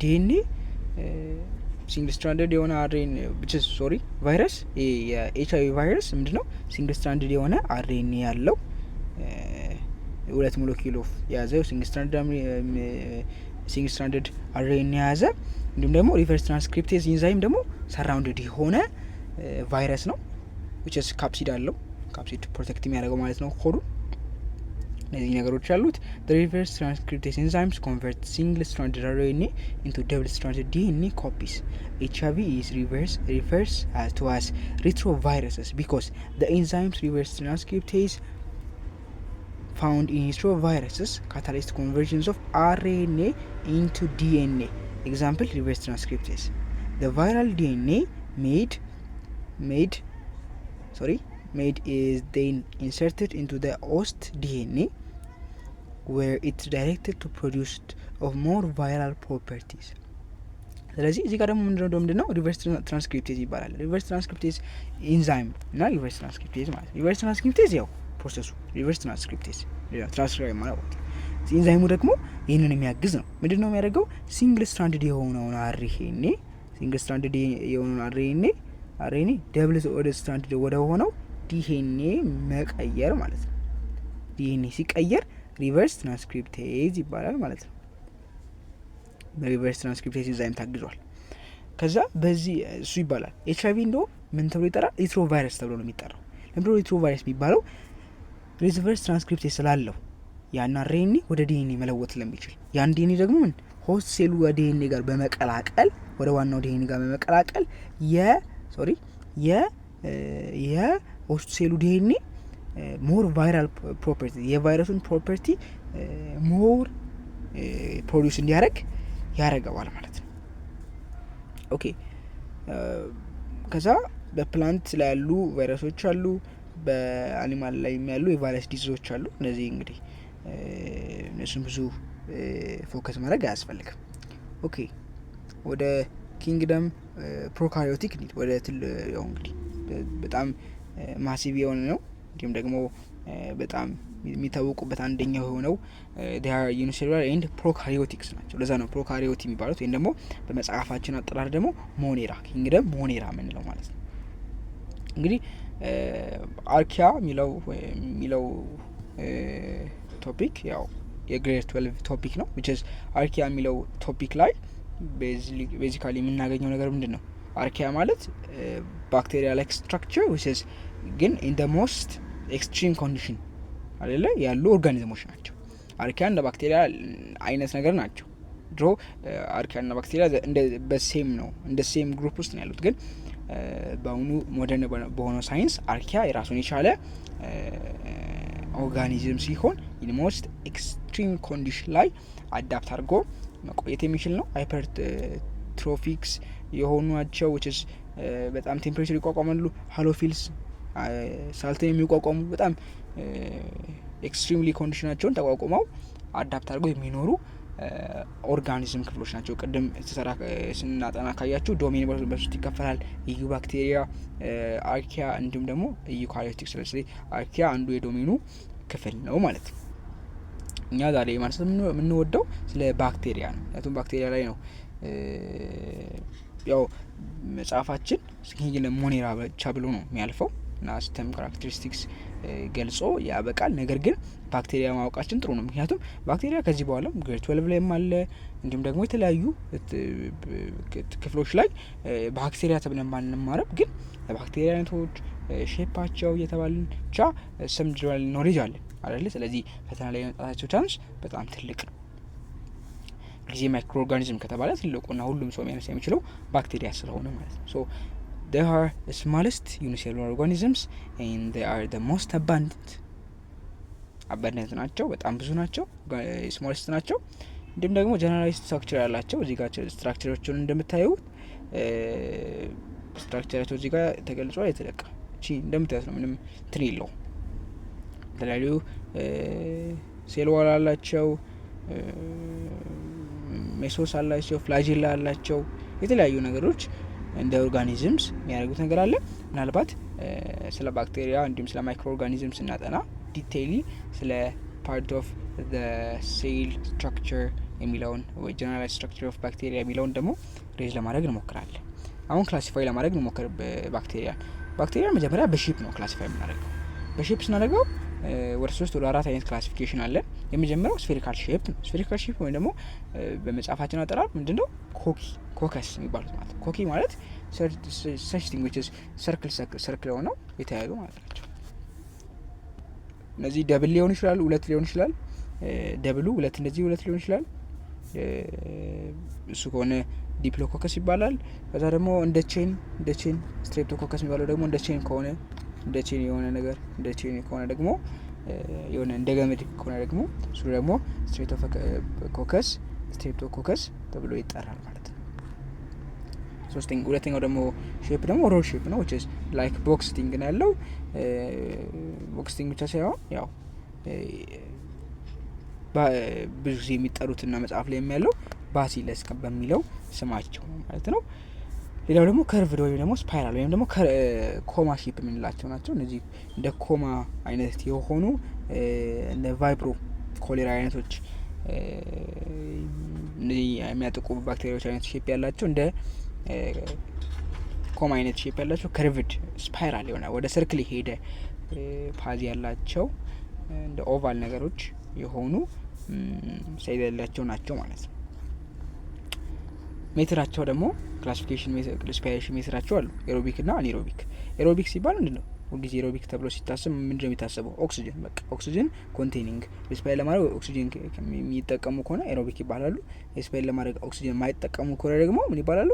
Speaker 1: ዲኤንኤ ሲንግል ስትራንድድ የሆነ አርኤንኤ ቫይረስ የኤችአይቪ ቫይረስ ምንድነው ሲንግል ስትራንድድ የሆነ አርኤንኤ ያለው ሁለት ሞለኪል ኦፍ የያዘ ሲንግል ስትራንድድ አርኤንኤ የያዘ እንዲሁም ደግሞ ሪቨርስ ትራንስክሪፕቴዝ ኢንዛይም ደግሞ ሰራውንድድ የሆነ ቫይረስ ነው which is ካፕሲድ አለው። ካፕሲድ ፕሮቴክት የሚያደርገው ማለት ነው ኮዱ። እነዚህ ነገሮች ያሉት the reverse transcriptase enzymes convert single stranded RNA into double stranded DNA copies. HIV is reversed to as retroviruses because the enzymes reverse transcriptase found in retroviruses catalyze conversions of RNA into DNA. Example, reverse transcriptase. The viral DNA made is then inserted into the host DNA where it's directed to produce of more viral properties. ስለዚህ እዚህ ጋር ደግሞ ምንድነው ሪቨርስ ትራንስክሪፕቴዝ ይባላል። ሪቨርስ ትራንስክሪፕቴዝ ኢንዛይም እና ሪቨርስ ትራንስክሪፕቴዝ ማለት ሪቨርስ ትራንስክሪፕቴዝ ያው ፕሮሰሱ ሪቨርስ ትራንስክሪፕቴዝ ትራንስክራይብ ማለት ነው። ኢንዛይሙ ደግሞ ይህንን የሚያግዝ ነው። ምንድነው የሚያደርገው? ሲንግል ስትራንድድ የሆነውን አርኤንኤ ደብል ወደ ስትራንድድ ወደ ሆነው ዲኤንኤ መቀየር ማለት ነው። ዲኤንኤ ሲቀየር ሪቨርስ ትራንስክሪፕቴዝ ይባላል ማለት ነው። በሪቨርስ ትራንስክሪፕቴዝ ኢንዛይም ታግዟል። ከዛ በዚህ እሱ ይባላል። ኤችአይቪ እንደው ምን ተብሎ ይጠራል? ሪትሮቫይረስ ተብሎ ነው የሚጠራው። ለምንድነው ሪትሮቫይረስ የሚባለው? ሪቨርስ ትራንስክሪፕቴዝ ስላለው ያን አርኤንኤ ወደ ዲኤንኤ መለወጥ ስለሚችል ያን ዲኤንኤ ደግሞ ምን ሆስት ሴሉ ዲኤንኤ ጋር በመቀላቀል ወደ ዋናው ዲኤንኤ ጋር በመቀላቀል የሆስት ሴሉ ዲኤንኤ ሞር ቫይራል ፕሮፐርቲ የቫይረሱን ፕሮፐርቲ ሞር ፕሮዲውስ እንዲያደርግ ያደርገዋል ማለት ነው። ኦኬ ከዛ በፕላንት ላይ ያሉ ቫይረሶች አሉ፣ በአኒማል ላይ ያሉ የቫይረስ ዲዚዞች አሉ። እነዚህ እንግዲህ እነሱን ብዙ ፎከስ ማድረግ አያስፈልግም። ኦኬ ወደ ኪንግደም ፕሮካሪዮቲክ ወደ ያው እንግዲህ በጣም ማሲቭ የሆነ ነው። እንዲሁም ደግሞ በጣም የሚታወቁበት አንደኛው የሆነው ዩኒሴሉላር ኤንድ ፕሮካሪዮቲክስ ናቸው። ለዛ ነው ፕሮካሪዮት የሚባሉት ወይም ደግሞ በመጽሐፋችን አጠራር ደግሞ ሞኔራ ኪንግደም ሞኔራ የምንለው ማለት ነው። እንግዲህ አርኪያ የሚለው ቶፒክ ያው የግሬድ 12 ቶፒክ ነው። which is አርኪያ የሚለው ቶፒክ ላይ ቤዚካሊ የምናገኘው ነገር ምንድን ነው? አርኪያ ማለት ባክቴሪያ ላይክ ስትራክቸር which is ግን in the most extreme condition አይደለ ያሉ ኦርጋኒዝሞች ናቸው። አርኪያ እንደ ባክቴሪያ አይነት ነገር ናቸው። ድሮ አርኪያ እና ባክቴሪያ እንደ ሴም ግሩፕ ውስጥ ነው ያሉት። ግን በአሁኑ ሞደርን በሆነው ሳይንስ አርኪያ የራሱን የቻለ ኦርጋኒዝም ሲሆን in most extreme condition ላይ አዳፕት አድርጎ መቆየት የሚችል ነው። ሃይፐር ትሮፊክስ የሆኑ ናቸው which is በጣም ቴምፕሬቸር ይቋቋማሉ። ሃሎፊልስ ሳልትን የሚቋቋሙ በጣም ኤክስትሪምሊ ኮንዲሽናቸውን ተቋቁመው አዳፕት አድርገው የሚኖሩ ኦርጋኒዝም ክፍሎች ናቸው። ቅድም ስናጠና ካያችሁ ዶሜን በሶስት ይከፈላል። ኢዩ ባክቴሪያ፣ አርኪያ እንዲሁም ደግሞ ዩካሪዮቲክ። ስለዚህ አርኪያ አንዱ የዶሜኑ ክፍል ነው ማለት ነው። እኛ ዛሬ ማለት የምንወደው ስለ ባክቴሪያ ነው። ምክንያቱም ባክቴሪያ ላይ ነው ያው መጽሐፋችን ስኪንግ ሞኔራ ብቻ ብሎ ነው የሚያልፈው እና ሲስተም ካራክተሪስቲክስ ገልጾ ያበቃል። ነገር ግን ባክቴሪያ ማወቃችን ጥሩ ነው። ምክንያቱም ባክቴሪያ ከዚህ በኋላ ግሬድ 12 ላይም አለ እንዲሁም ደግሞ የተለያዩ ክፍሎች ላይ ባክቴሪያ ተብለን ማንማረብ ግን ባክቴሪያ አይነቶች ሼፓቸው እየተባልን ብቻ ሰም ጀነራል ኖሌጅ አለን አይደለ? ስለዚህ ፈተና ላይ የመጣታቸው ቻንስ በጣም ትልቅ ነው። ጊዜ ማይክሮ ኦርጋኒዝም ከተባለ ትልቁና ሁሉም ሰው የሚያነሳ የሚችለው ባክቴሪያ ስለሆነ ማለት ነው። ሶ they are the smallest unicellular organisms and they are the most abundant ናቸው። በጣም ብዙ ናቸው። ስሞለስት ናቸው። እንዲሁም ደግሞ ጀነራላይዝድ ስትራክቸር ያላቸው እዚህ ጋር ስትራክቸሮቹን እንደምታዩት ስትራክቸራቸው እዚህ ጋር ተገልጿል። የተለቀ እቺ እንደምታዩት ነው። ምንም እንትን የለውም። የተለያዩ ሴል ዋል አላቸው፣ ሜሶስ አላቸው፣ ፍላጂላ አላቸው። የተለያዩ ነገሮች እንደ ኦርጋኒዝምስ የሚያደርጉት ነገር አለ። ምናልባት ስለ ባክቴሪያ እንዲሁም ስለ ማይክሮ ኦርጋኒዝም ስናጠና ዲቴይሊ ስለ ፓርት ኦፍ ዘ ሴል ስትራክቸር የሚለውን ወይ ጀነራል ስትራክቸር ኦፍ ባክቴሪያ የሚለውን ደግሞ ሬዝ ለማድረግ እንሞክራለን። አሁን ክላሲፋይ ለማድረግ እንሞክር ባክቴሪያ መጀመሪያ በሼፕ ነው ክላሲፋይ የምናደርገው። በሼፕ ስናደርገው ወደ 3 ወደ 4 አይነት ክላሲፊኬሽን አለ። የመጀመሪያው ስፌሪካል ሼፕ ነው። ስፌሪካል ሼፕ ወይ ደግሞ በመጽሐፋችን አጠራር ምንድነው ኮከስ የሚባሉት ማለት ነው። ኮኪ ማለት such thing which is circle ሆነው የተያያዙ ማለት ናቸው። እነዚህ ደብል ሊሆን ይችላል፣ ሁለት ሊሆን ይችላል። ደብሉ ሁለት እንደዚህ ሁለት ሊሆን ይችላል። እሱ ከሆነ ዲፕሎኮከስ ይባላል። ከዛ ደግሞ እንደ ቼን ስትሬፕቶኮከስ የሚባለው ደግሞ እንደ ቼን ከሆነ እንደ ቼን የሆነ ነገር እንደ ቼን ከሆነ ደግሞ የሆነ እንደ ገመድ ከሆነ ደግሞ እሱ ደግሞ ስትሬፕቶኮከስ ተብሎ ይጠራል ማለት ነው። ሁለተኛው ደግሞ ሼፕ ደግሞ ሮል ሼፕ ነው which is like box thing ነው ያለው። ቦክስ ቲንግ ብቻ ሳይሆን ያው ብዙ ጊዜ የሚጠሩትና መጽሐፍ ላይ የሚያለው ባሲለስ በሚለው ስማቸው ነው ማለት ነው። ሌላው ደግሞ ከርቭድ ወይም ደግሞ ስፓይራል ወይም ደግሞ ኮማ ሼፕ የምንላቸው ናቸው። እነዚህ እንደ ኮማ አይነት የሆኑ እንደ ቫይብሮ ኮሌራ አይነቶች እነዚህ የሚያጠቁ ባክቴሪያዎች አይነት ሼፕ ያላቸው እንደ ኮማ አይነት ሼፕ ያላቸው ከርቭድ ስፓይራል የሆነ ወደ ሰርክል ሄደ ፓዝ ያላቸው እንደ ኦቫል ነገሮች የሆኑ ሳይዝ ያላቸው ናቸው ማለት ነው። ሜትራቸው ደግሞ ክላሲፊኬሽን ሜትራቸው አሉ። ኤሮቢክ እና አኔሮቢክ። ኤሮቢክ ሲባል ምንድነው? ሁልጊዜ ኤሮቢክ ተብሎ ሲታሰብ ምንድነው የሚታሰበው? ኦክሲጅን በቃ ኦክሲጅን ኮንቴኒንግ ሪስፓይር ለማድረግ ኦክሲጅን የሚጠቀሙ ከሆነ ኤሮቢክ ይባላሉ። ሪስፓይር ለማድረግ ኦክሲጅን የማይጠቀሙ ከሆነ ደግሞ ምን ይባላሉ?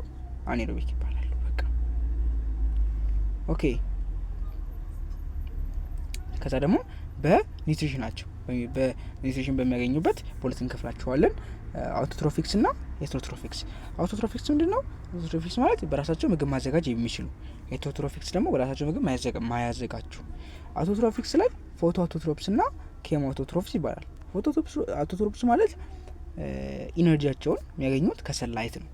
Speaker 1: አኔሮቢክ ይባላሉ። በቃ ኦኬ። ከዛ ደግሞ በኒውትሪሽናቸው በኒውትሪሽን በሚያገኙበት በሁለት እንከፍላቸዋለን። አውቶትሮፊክስ እና ሄትሮትሮፊክስ። አውቶትሮፊክስ ምንድነው? አውቶትሮፊክስ ማለት በራሳቸው ምግብ ማዘጋጅ የሚችሉ፣ ሄትሮትሮፊክስ ደግሞ በራሳቸው ምግብ ማያዘጋጁ። አውቶትሮፊክስ ላይ ፎቶ አውቶትሮፕስ እና ኬሞ አውቶትሮፕስ ይባላል። ፎቶ አውቶትሮፕስ ማለት ኢነርጂያቸውን የሚያገኙት ከሰላይት ነው።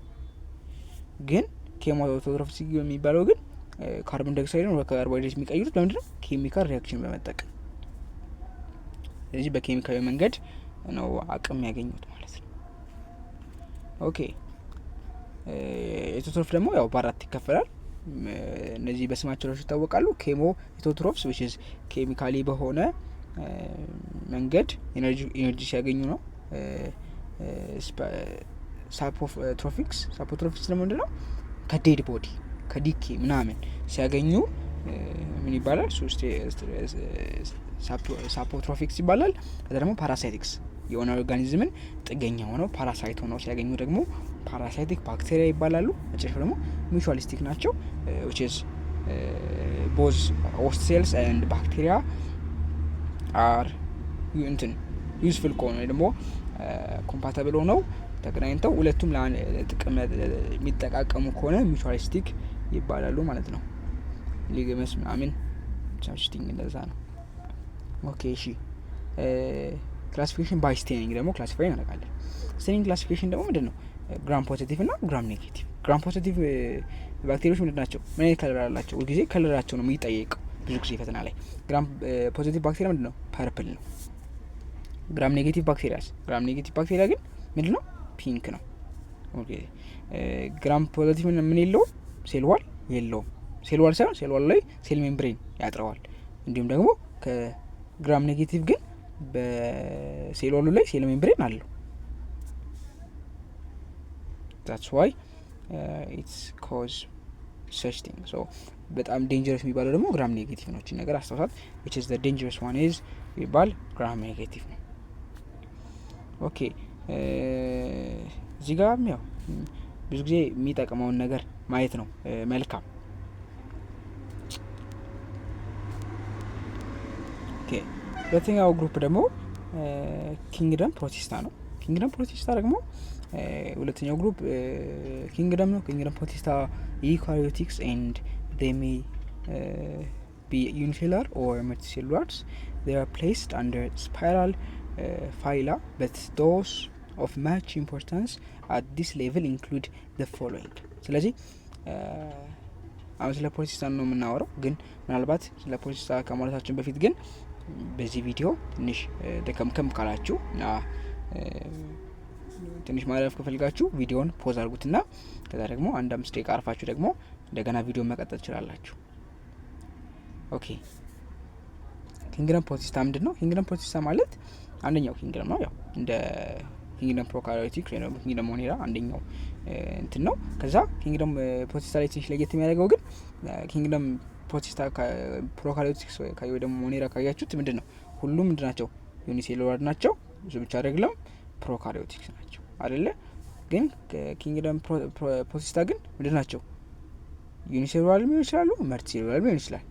Speaker 1: ግን ኬሞ አውቶትሮፕስ የሚባለው ግን ካርቦን ዳይኦክሳይድ ነው ካርቦሃይድሬት የሚቀይሩት በምንድነው? ኬሚካል ሪያክሽን በመጠቀም። ስለዚህ በኬሚካዊ መንገድ ነው አቅም የሚያገኙት ማለት ነው። ኦኬ። ሄትሮትሮፍ ደግሞ ያው በአራት ይከፈላል። እነዚህ በስማቸው ላይ ይታወቃሉ። ኬሞ ሄትሮትሮፕስ which is ኬሚካሊ በሆነ መንገድ ኤነርጂ ሲያገኙ ነው። ሳፖትሮፊክስ ደግሞ ምንድነው? ከዴድ ቦዲ ከዲኬ ምናምን ሲያገኙ ምን ይባላል? ሳፖትሮፊክስ ይባላል። ከዛ ደግሞ ፓራሳይቲክስ የሆነ ኦርጋኒዝምን ጥገኛ ሆነው ፓራሳይት ሆነው ሲያገኙ ደግሞ ፓራሳይቲክ ባክቴሪያ ይባላሉ። መጨረሻው ደግሞ ሚቹዋሊስቲክ ናቸው which is both host cells and bacteria are ዩዝፉል ከሆነ ወይ ደግሞ ኮምፓታብል ሆነው ተገናኝተው ሁለቱም ለጥቅም የሚጠቃቀሙ ከሆነ ሚቹዋሊስቲክ ይባላሉ ማለት ነው። ሊገመስ ምናምን ሳምቲንግ እንደዛ ነው። ኦኬ እሺ ክላሲፊኬሽን ባይ ስቴኒንግ ደግሞ ክላሲፋይ እናደርጋለን። ስቴኒንግ ክላሲፊኬሽን ደግሞ ምንድነው? ግራም ፖዚቲቭ እና ግራም ኔጌቲቭ። ግራም ፖዚቲቭ ባክቴሪያዎች ምንድን ናቸው? ምን አይነት ከለር አላቸው? ሁልጊዜ ከለራቸው ነው የሚጠየቀው ብዙ ጊዜ ፈተና ላይ። ግራም ፖዚቲቭ ባክቴሪያ ምንድነው? ፐርፕል ነው። ግራም ኔጌቲቭ ባክቴሪያ ግን ምንድነው? ፒንክ ነው። ኦኬ ግራም ፖዚቲቭ ምን የለውም? ሴል ዋል የለውም። ሴል ዋል ሳይሆን ሴል ዋል ላይ ሴል ሜምብሬን ያጥረዋል። እንዲሁም ደግሞ ከግራም ኔጌቲቭ ግን በሴል ዋሉ ላይ ሴል ሜምብሬን አለው። that's why it's cause such thing. so በጣም ዴንጀረስ የሚባለው ደግሞ ግራም ኔጌቲቭ ነው። እቺ ነገር አስተውሳት which is the dangerous one is ይባል ግራም ኔጌቲቭ ነው። ኦኬ እዚህ ጋር ያው ብዙ ጊዜ የሚጠቅመውን ነገር ማየት ነው መልካም። ኦኬ ሁለተኛው ግሩፕ ደግሞ ኪንግደም ፕሮቲስታ ነው። ኪንግደም ፕሮቲስታ ደግሞ ሁለተኛው ግሩፕ ኪንግደም ነው። ኪንግደም ፕሮቲስታ ዩካሪዮቲክስ ኤንድ they may be unicellular or multicellular. They are placed under spiral phyla, but those of much importance at this level include the following. ስለዚህ አሁን ስለ ፕሮቲስታ ነው የምናወራው፣ ግን ምናልባት ስለ ፕሮቲስታ ከማለታችን በፊት ግን በዚህ ቪዲዮ ትንሽ ደከምከም ካላችሁ እና ትንሽ ማለፍ ከፈልጋችሁ ቪዲዮን ፖዝ አድርጉትና ከዛ ደግሞ 1-5 ደቂቃ አርፋችሁ ደግሞ እንደገና ቪዲዮ መቀጠል ትችላላችሁ። ኦኬ ኪንግደም ፕሮቲስታ ምንድነው? ኪንግደም ፕሮቲስታ ማለት አንደኛው ኪንግደም ነው። ያው እንደ ኪንግደም ፕሮካሪዮቲክስ ወይ ደግሞ ኪንግደም ሞኔራ አንደኛው እንትን ነው። ከዛ ኪንግደም ፕሮቲስታ ላይ ትንሽ ለየት የሚያደርገው ግን ኪንግደም ፕሮቲስታ ፕሮካሪዮቲክስ ወይ ደግሞ ሞኔራ ካያችሁት ምንድነው ሁሉም ምንድናቸው? ዩኒሴሉላር ናቸው። እሱ ብቻ አይደለም ፕሮካሪዮቲክስ ናቸው አይደለ? ግን ኪንግደም ፕሮቲስታ ግን ምንድን ናቸው? ዩኒሴሉላር ሊሆን ይችላሉ፣ መልቲሴሉላር ሊሆን ይችላል።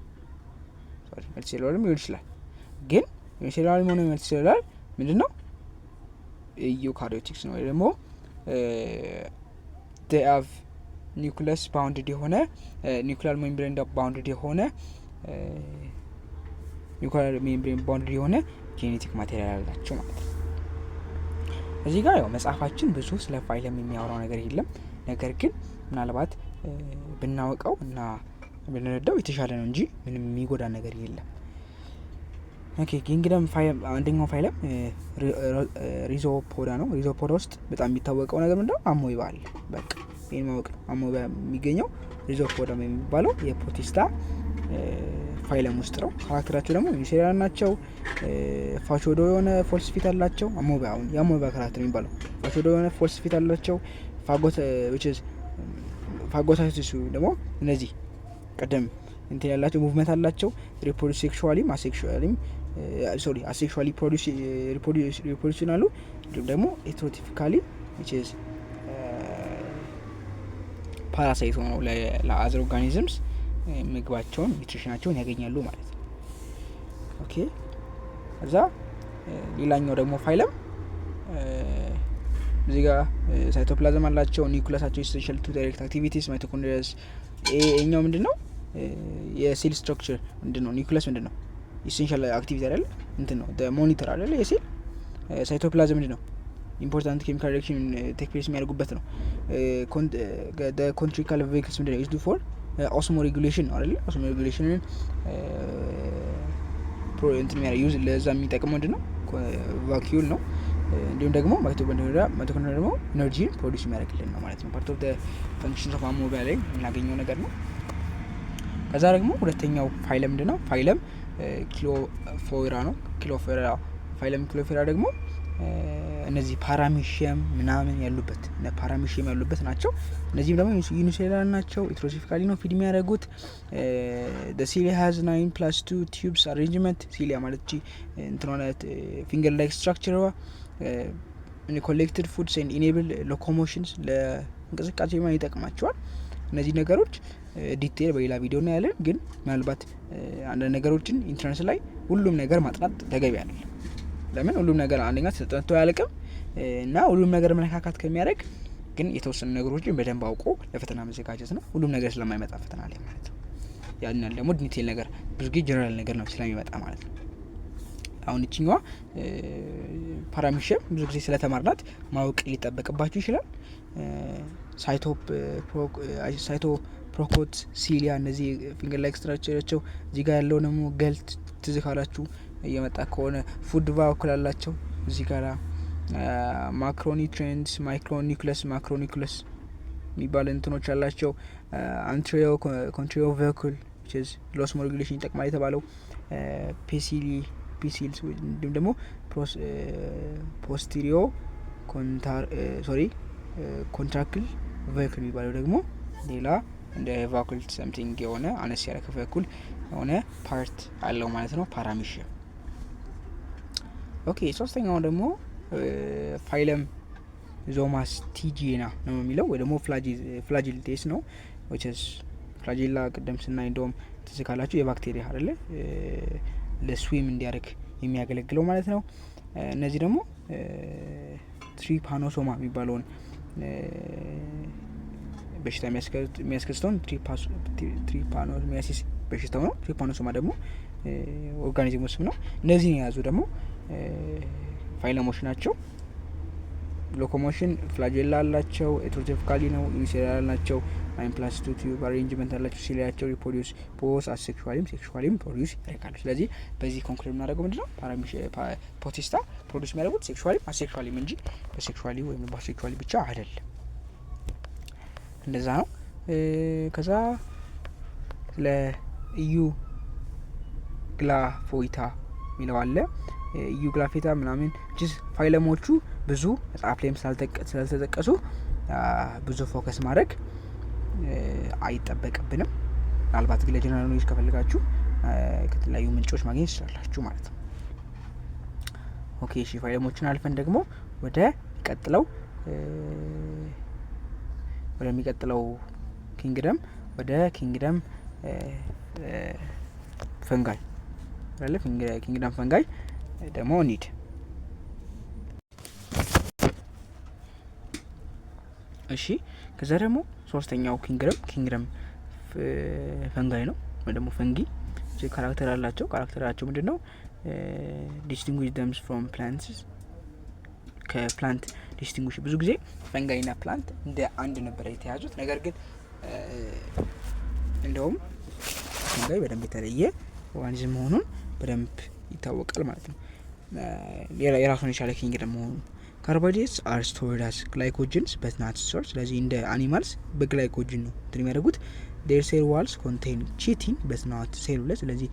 Speaker 1: መልቲሴሉላር ሊሆን ይችላል። ግን ዩኒሴሉላር ሆነ መልቲሴሉላር ምንድነው? ዩካሪዮቲክስ ነው። ወይ ደግሞ they have nucleus bounded የሆነ nuclear membrane bounded የሆነ nuclear membrane bounded የሆነ ጄኔቲክ ማቴሪያል አላቸው ማለት ነው። እዚህ ጋር ያው መጽሐፋችን ብዙ ስለ ፋይለም የሚያወራው ነገር የለም። ነገር ግን ምናልባት ብናውቀው እና ብንረዳው የተሻለ ነው እንጂ ምንም የሚጎዳ ነገር የለም። ኦኬ ኪንግደም አንደኛው ፋይለም ሪዞፖዳ ነው። ሪዞፖዳ ውስጥ በጣም የሚታወቀው ነገር ምንድነው? አሞይባ አለ። በቃ ይሄን ማወቅ ነው። አሞይባ የሚገኘው ሪዞፖዳ የሚባለው የፕሮቲስታ ፋይለም ውስጥ ነው። ካራክተራቸው ደግሞ ዩኒሴሉላር ናቸው። ፋቾዶ የሆነ ፎልስ ፊት አላቸው። አሞይባ አሁን የአሞይባ ካራክተር የሚባለው ፋቾዶ የሆነ ፎልስ ፊት አላቸው። ፋጎት which is ፋጎሳይቶስ ደግሞ እነዚህ ቀደም እንትን ያላቸው ሙቭመንት አላቸው። ሪፕሮዱስ ሴክሹዋሊም አሴክሹዋሊም አሴክሹዋሊ ሪፕሮዲክሽናሉ ደግሞ ኤትሮቲፊካሊ which is ፓራሳይት ሆነው ለአዘር ኦርጋኒዝምስ ምግባቸውን ኒውትሪሽናቸውን ያገኛሉ ማለት ነው። ኦኬ እዛ ሌላኛው ደግሞ ፋይለም እዚህ ጋር ሳይቶፕላዝም አላቸው። ኒውክሊየሳቸው ኢሴንሻል ቱ ዳይሬክት አክቲቪቲስ ማይቶኮንድሪያስ። ይሄኛው ምንድነው? የሴል ስትራክቸር ምንድነው? ኒውክሊየስ ምንድነው? ኢሴንሻል አክቲቪቲ አይደል? እንትን ነው ሞኒተር አይደል የሴል። ሳይቶፕላዝም ምንድነው? ኢምፖርታንት ኬሚካል ሪአክሽን ቴክ ፕሌስ የሚያደርጉበት ነው። ኮንትሪካል ቬሂክልስ ምንድነው? ዩዝድ ፎር ኦስሞ ሬጉሌሽን አይደል? ኦስሞ ሬጉሌሽንን እንትን ዩዝ ለዛ የሚጠቅመው ምንድነው? ቫኪዩል ነው። እንዲሁም ደግሞ ማይቶኮንድሪያ ደግሞ ኤነርጂን ፕሮዲዩስ የሚያደርግልን ነው ማለት ነው። ፓርት ኦፍ ዘ ፈንክሽንስ ኦፍ አሞይባ ላይ የምናገኘው ነገር ነው። ከዛ ደግሞ ሁለተኛው ፋይለም ምንድነው? ፋይለም ኪሎፎራ ነው። ፋይለም ኪሎፎራ ደግሞ እነዚህ ፓራሚሽየም ምናምን ያሉበት ፓራሚሽየም ያሉበት ናቸው። እነዚህም ደግሞ ዩኒሴሉላር ናቸው። ኤትሮሲፊካሊ ነው ፊድ የሚያደርጉት። the cilia has 9+2 tubes arrangement። cilia ማለት እንትሆነ ፊንገር ላይክ ስትራክቸር ኮሌክትድ ፉድስ ኤንድ ኢኔብል ሎኮሞሽንስ ለእንቅስቃሴ ማን ይጠቅማቸዋል። እነዚህ ነገሮች ዲቴል በሌላ ቪዲዮ ነው ያለን። ግን ምናልባት አንዳንድ ነገሮችን ኢንተርኔት ላይ ሁሉም ነገር ማጥናት ተገቢ አይደለም። ለምን ሁሉም ነገር አንደኛ ተጠንቶ አያልቅም እና ሁሉም ነገር መነካካት ከሚያደርግ ግን የተወሰኑ ነገሮችን በደንብ አውቆ ለፈተና መዘጋጀት ነው። ሁሉም ነገር ስለማይመጣ ፈተና ላይ ማለት ነው። ያንን ደግሞ ዲቴል ነገር ብዙ ጊዜ ጀነራል ነገር ነው ስለሚመጣ ማለት ነው። አሁን እችኛዋ ፓራሚሽም ብዙ ጊዜ ስለተማርናት ማወቅ ሊጠበቅባችሁ ይችላል። ሳይቶ ፕሮኮት ሲሊያ እነዚህ ፊንገር ላይክ ስትራክቸራቸው እዚህ ጋር ያለው ደግሞ ገልት ትዝ ካላችሁ እየመጣ ከሆነ ፉድ ቫኩል አላቸው እዚህ ጋር ማክሮኒትሪየንትስ ማክሮኒኩለስ የሚባል እንትኖች አላቸው። አንትሪዮ ኮንትሪዮ ቫኩል ሎስ ሞርጉሌሽን ይጠቅማል የተባለው ፒሲልስ እንዲሁም ደግሞ ፖስቲሪዮ ኮንትራክል ቫኩል የሚባለው ደግሞ ሌላ እንደ ቫኩል ሰምቲንግ የሆነ አነስ ያለ ከቫኩል የሆነ ፓርት አለው ማለት ነው ፓራሚሽም። ኦኬ ሶስተኛው ደግሞ ፋይለም ዞማስ ቲጂና ነው የሚለው ወይ ደግሞ ፍላጂልቴስ ነው። ፍላጂላ ቅደም ስናይ እንደውም ትዝ ካላችሁ የባክቴሪያ አይደለ ለስዊም እንዲያደርግ የሚያገለግለው ማለት ነው። እነዚህ ደግሞ ትሪፓኖሶማ የሚባለውን በሽታ የሚያስከስተውን ትሪፓኖሶሚያሲስ በሽታው ነው። ትሪፓኖሶማ ደግሞ ኦርጋኒዝም ስም ነው። እነዚህን የያዙ ደግሞ ፋይለሞች ናቸው። ሎኮሞሽን ፍላጀላ አላቸው። ኤትሮትሮፊካሊ ነው። ዩኒሴሉላር ናቸው። 9+2 ቲዩብ አሬንጅመንት አላቸው። ሲሊያቸው ሪፕሮዲዩስ ቦስ ሴክሹዋሊም ፕሮዲዩስ ያደርጋሉ። ስለዚህ በዚህ ኮንክሉድ የምናደርገው ምንድነው ፖቴስታ ፕሮዲዩስ የሚያደርጉት ሴክሹዋሊም አሴክሹዋሊም እንጂ በሴክሹዋሊ ወይም በአሴክሹዋሊ ብቻ አይደለም። እንደዛ ነው። ከዛ ለኢዩ ግላፎይታ የሚለው አለ። ኢዩ ግላፌታ ምናምን ጅስ ፋይለሞቹ ብዙ መጽሐፍ ላይም ስላልተጠቀሱ ብዙ ፎከስ ማድረግ አይጠበቅብንም። ምናልባት ግን ለጀነራል ኖሌጅ ከፈልጋችሁ ከተለያዩ ምንጮች ማግኘት ትችላላችሁ ማለት ነው። ኦኬ እሺ ፋይለሞችን አልፈን ደግሞ ወደሚቀጥለው ኪንግደም ፈንጋይ አለ። ኪንግደም ፈንጋይ ደግሞ ኒድ እሺ። ከዛ ደግሞ ሶስተኛው ኪንግደም ፈንጋይ ነው ወይ ደግሞ ፈንጊ ካራክተር አላቸው። ካራክተራቸው ምንድነው? ዲስቲንጉሽ ደምስ ፍሮም ፕላንትስ ከፕላንት ዲስቲንጉሽ። ብዙ ጊዜ ፈንጋይና ፕላንት እንደ አንድ ነበር የተያዙት። ነገር ግን እንደውም ፈንጋይ በደንብ የተለየ ኦርጋኒዝም መሆኑን በደንብ ይታወቃል ማለት ነው። የራሱን የቻለ ኪንግደም መሆኑ። ካርቦሃይድሬትስ አር ስቶርድ አስ ግላይኮጅንስ በት ናት ስቶርድ። ስለዚህ እንደ አኒማልስ በግላይኮጅን ነው የሚያደርጉት። ዴር ሴል ዋልስ ኮንቴን ቺቲን በት ናት ሴሉለስ። ስለዚህ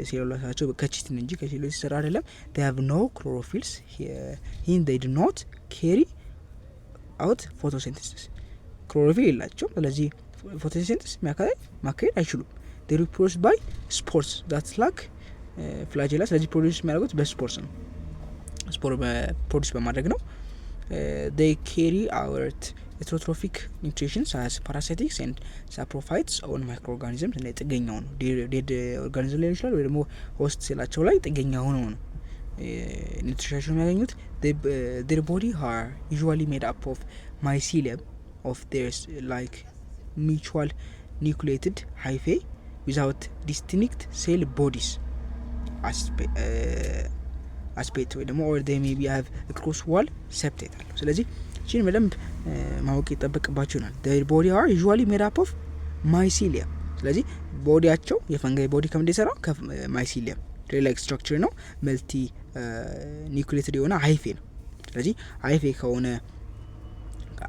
Speaker 1: ሴሉላሳቸው ከቺቲን እንጂ ከሴሉሎስ የተሰራ አይደለም። they have no chlorophylls here they do not carry out photosynthesis ክሎሮፊል የላቸው። ስለዚህ ፎቶሲንተሲስ ማካሄድ አይችሉም። they reproduce by spores that lack flagella። ስለዚህ ፕሮዲዩስ የሚያደርጉት በስፖርስ ነው። ስፖር ፕሮዲዩስ በማድረግ ነው። they carry out heterotrophic nutrients as parasitics and saprophytes on microorganisms። እና ጥገኛው ነው ዴድ ኦርጋኒዝም ላይ ይችላል ወይ ደግሞ ሆስት ሴላቸው ላይ ጥገኛ ሆነው ነው ኒውትሪሽን የሚያገኙት። their body are usually made up of mycelium of theirs like mutual nucleated hyphae without distinct cell bodies aspect ወይ ደግሞ or they maybe have a close wall septate አለው። ስለዚህ እቺን በደንብ ማወቅ ይጠበቅባችኋል። their body are usually made up of mycelium። ስለዚህ ቦዲያቸው የፈንጋይ ቦዲ ከምን እንደሰራው ከማይሲሊየም ላይክ ስትራክቸር ነው። መልቲ ኒውክሊየትድ የሆነ ሃይፌ ነው። ስለዚህ ሃይፌ ከሆነ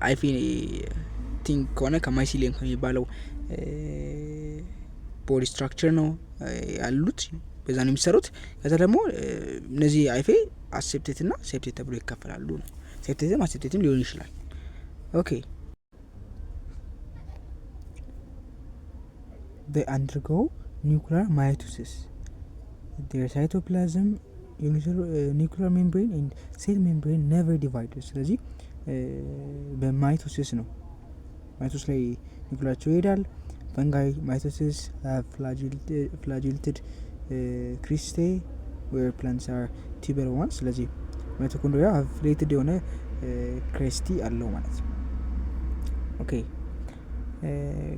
Speaker 1: ሃይፌ ቲንክ ከሆነ ከማይሲሊየም ከሚባለው ቦዲ ስትራክቸር ነው ያሉት፣ በዛ ነው የሚሰሩት። ከዛ ደግሞ እነዚህ ሃይፌ አሴፕቴት እና ሴፕቴት ተብሎ ይከፈላሉ ነው። ሴፕቴትም አሴፕቴትም ሊሆን ይችላል። ኦኬ they undergo nuclear mitosis. Their cytoplasm, nuclear membrane and cell membrane never divided. ስለዚህ በማይቶሲስ ነው ማይቶስ ላይ ኒውክሊያቸው ይሄዳል። ፈንጋይ ማይቶሲስ flagellated cristae where plants are ቲዩበር ዋን። ስለዚህ ማይቶኮንድሪያ ፍሌትድ የሆነ ክሬስቲ አለው ማለት ነው። ኦኬ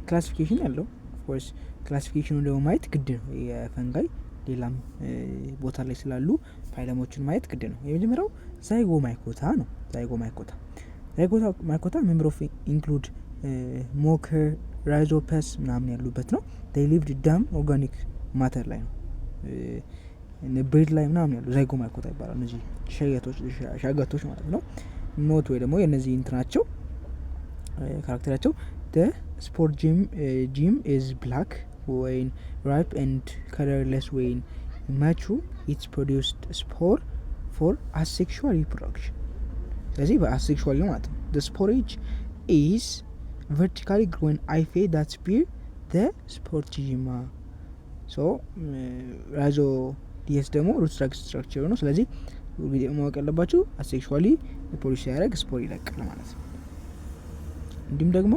Speaker 1: ክላሲፊኬሽን አለው። ኦፍኮርስ ክላሲፊኬሽኑ ደግሞ ማየት ግድ ነው። የፈንጋይ ሌላም ቦታ ላይ ስላሉ ፋይለሞችን ማየት ግድ ነው። የመጀመሪያው ዛይጎማይኮታ ነው። ዛይጎማይኮታ ሜምበር ኦፍ ኢንክሉድ ሞከር፣ ራይዞፐስ ምናምን ያሉበት ነው። ዴይ ሊቭድ ዳም ኦርጋኒክ ማተር ላይ ነው፣ ብሬድ ላይ ምናምን ያሉ ዛይጎማይኮታ ይባላል። እነዚህ ሻጋቶች ማለት ነው። ኖት ወይ ደግሞ የእነዚህ እንትናቸው ካራክተራቸው the spore gene is black when ripe and colorless when mature. It's produced spore for asexual reproduction. ስለዚህ በአሴክሹዋል ነው ማለት ነው። the sporage is vertically grown hyphae that spear the sportigima. so rhizodius ደግሞ root structure ነው። ስለዚህ ማወቅ ያለባችሁ አሴክሹዋሊ ፕሮዲዩስ ያደርግ ስፖር ይለቃል ማለት ነው። እንዲሁም ደግሞ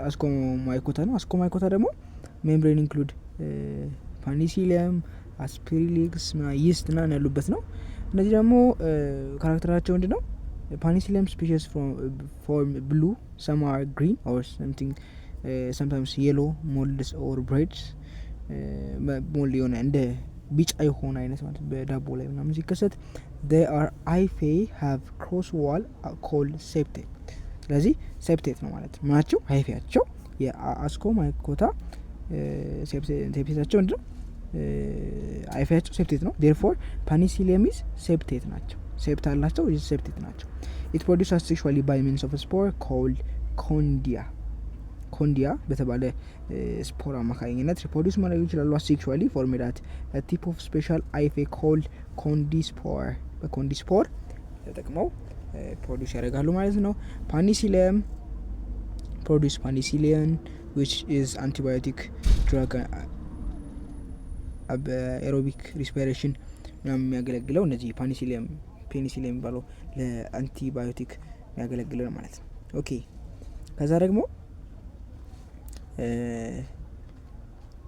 Speaker 1: አስኮማይኮታ ነው። አስኮማይኮታ ደግሞ ሜምብሬን ኢንክሉድ ፓኒሲሊየም፣ አስፒሪሊክስ ይስት ና ያሉበት ነው። እነዚህ ደግሞ ካራክተራቸው ምንድን ነው? ፓኒሲሊየም ስፔሽስ ፎርም ብሉ፣ ሰም አር ግሪን ኦር sometimes የሎ ሞልድስ ኦር ብሬድስ። ሞልድ የሆነ እንደ ቢጫ የሆነ አይነት ማለት በዳቦ ላይ ምናምን ሲከሰት they are hyphae have cross wall called septate. ስለዚህ ሴፕቴት ነው ማለት ነው። ናቸው ሃይፌያቸው የአስኮማይኮታ ሴፕቴታቸው ምንድነው? ሃይፌያቸው ሴፕቴት ነው። therefore panicillium is septate ናቸው። ሴፕት አላቸው፣ ሴፕቴት ናቸው። it produces asexually by means of a spore called ኮንዲያ በተባለ ስፖር አማካኝነት ሪፕሮዲዩስ ማድረግ ይችላሉ። አሴክሹዋሊ ፎርሜድ አት ቲፕ ኦፍ ስፔሻል ሃይፌ ኮልድ ኮንዲስፖር። በኮንዲስፖር ተጠቅመው ፕሮዲዩስ ያደርጋሉ ማለት ነው። ፓኒሲሊየም ፕሮዲዩስ ፓኒሲሊየን which is antibiotic drug aerobic respiration ምናምን የሚያገለግለው እነዚህ ፔኒሲሊየም የሚባለው ለአንቲባዮቲክ የሚያገለግለው ማለት ነው። ኦኬ ከዛ ደግሞ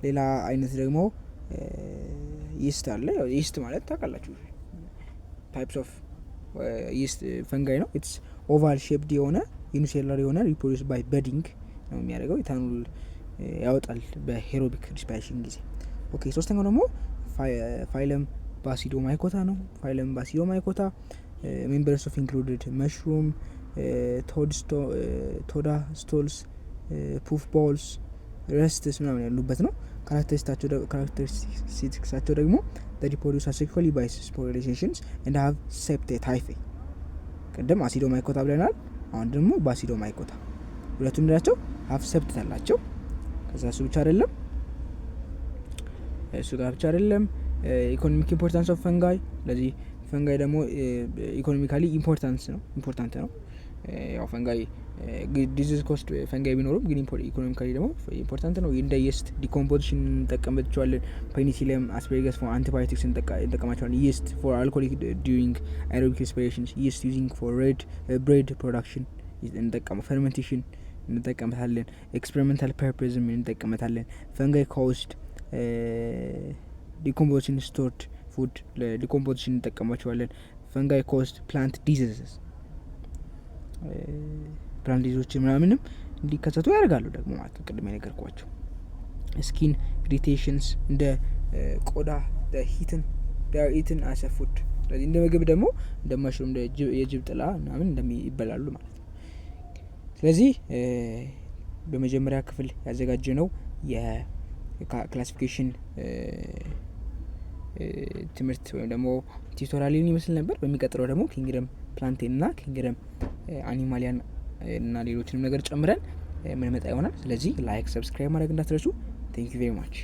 Speaker 1: ሌላ አይነት ደግሞ ይስት አለ። ይስት ማለት ታውቃላችሁ ታይፕስ ኦፍ ይስት ፈንጋይ ነው። ኢትስ ኦቫል ሼፕድ የሆነ ዩኒሴሉላር የሆነ ሪፕሮዲዩስ ባይ በዲንግ ነው የሚያደርገው። ኢታኖል ያወጣል በሄሮቢክ ሪስፓይሬሽን ጊዜ። ኦኬ ሶስተኛው ደግሞ ፋይለም ባሲዶማይኮታ ነው። ፋይለም ባሲዶማይኮታ ሜምበርስ ኦፍ ኢንክሉድድ መሽሩም፣ ቶዳ ስቶልስ፣ ፑፍ ቦልስ፣ ረስትስ ምናምን ያሉበት ነው። ካራክተሪስቲክሳቸው ደግሞ ሪፕሮዲዩስ አሴክሹዋሊ ባይ ስፖሪላይዜሽንስ and have septate hyphae። ቀደም አሲዶማይኮታ ብለናል። አሁን ደግሞ ባሲዶማይኮታ ሁለቱም ናቸው። ሀፍ ሰፕቴት አላቸው። ከዛ እሱ ጋር ብቻ አይደለም ኢኮኖሚክ ኢምፖርታንስ ኦፍ ፈንጋይ። ስለዚህ ፈንጋይ ደግሞ ኢኮኖሚካሊ ኢምፖርታንት ነው። ያው ፈንጋይ ዲዚዝ ኮስት ፈንጋይ ቢኖሩም ግን ኢኮኖሚካሊ ደግሞ ኢምፖርታንት ነው። እንደ የስት ዲኮምፖዚሽን እንጠቀምባቸዋለን። ፔኒሲሊየም አስፐሪገስ ፎር አንቲባዮቲክስ እንጠቀማቸዋለን። ይስት ፎር አልኮሊክ ዱሪንግ አኤሮቢክ ሬስፒሬሽንስ፣ ይስት ዩዚንግ ፎር ብሬድ ፕሮዳክሽን ፈርመንቴሽን እንጠቀምታለን። ኤክስፐሪመንታል ፐርፐዝም እንጠቀምታለን። ፈንጋይ ኮስት ዲኮምፖዚሽን ስቶርድ ፉድ ለዲኮምፖዚሽን እንጠቀማቸዋለን። ፈንጋይ ኮስት ፕላንት ዲዚዝስ ፕላንት ዲዚዞች ምናምንም እንዲከሰቱ ያደርጋሉ ደግሞ ማለት ነው። ቅድም የነገርኳቸው ስኪን ኢሪቴሽንስ እንደ ቆዳ ሂትን አሰ ፉድ። ስለዚህ እንደ ምግብ ደግሞ እንደ ማሽሩም እንደ የጅብ ጥላ ምናምን እንደሚበላሉ ማለት ነው። ስለዚህ በመጀመሪያ ክፍል ያዘጋጀ ነው የክላሲፊኬሽን ትምህርት ወይም ደግሞ ቲዩቶሪያልን ይመስል ነበር። በሚቀጥለው ደግሞ ኪንግደም ፕላንቴን እና ኪንግደም አኒማሊያን እና ሌሎችንም ነገር ጨምረን ምንመጣ ይሆናል። ስለዚህ ላይክ፣ ሰብስክራይብ ማድረግ እንዳትረሱ። ቴንክ ዩ ቬሪ ማች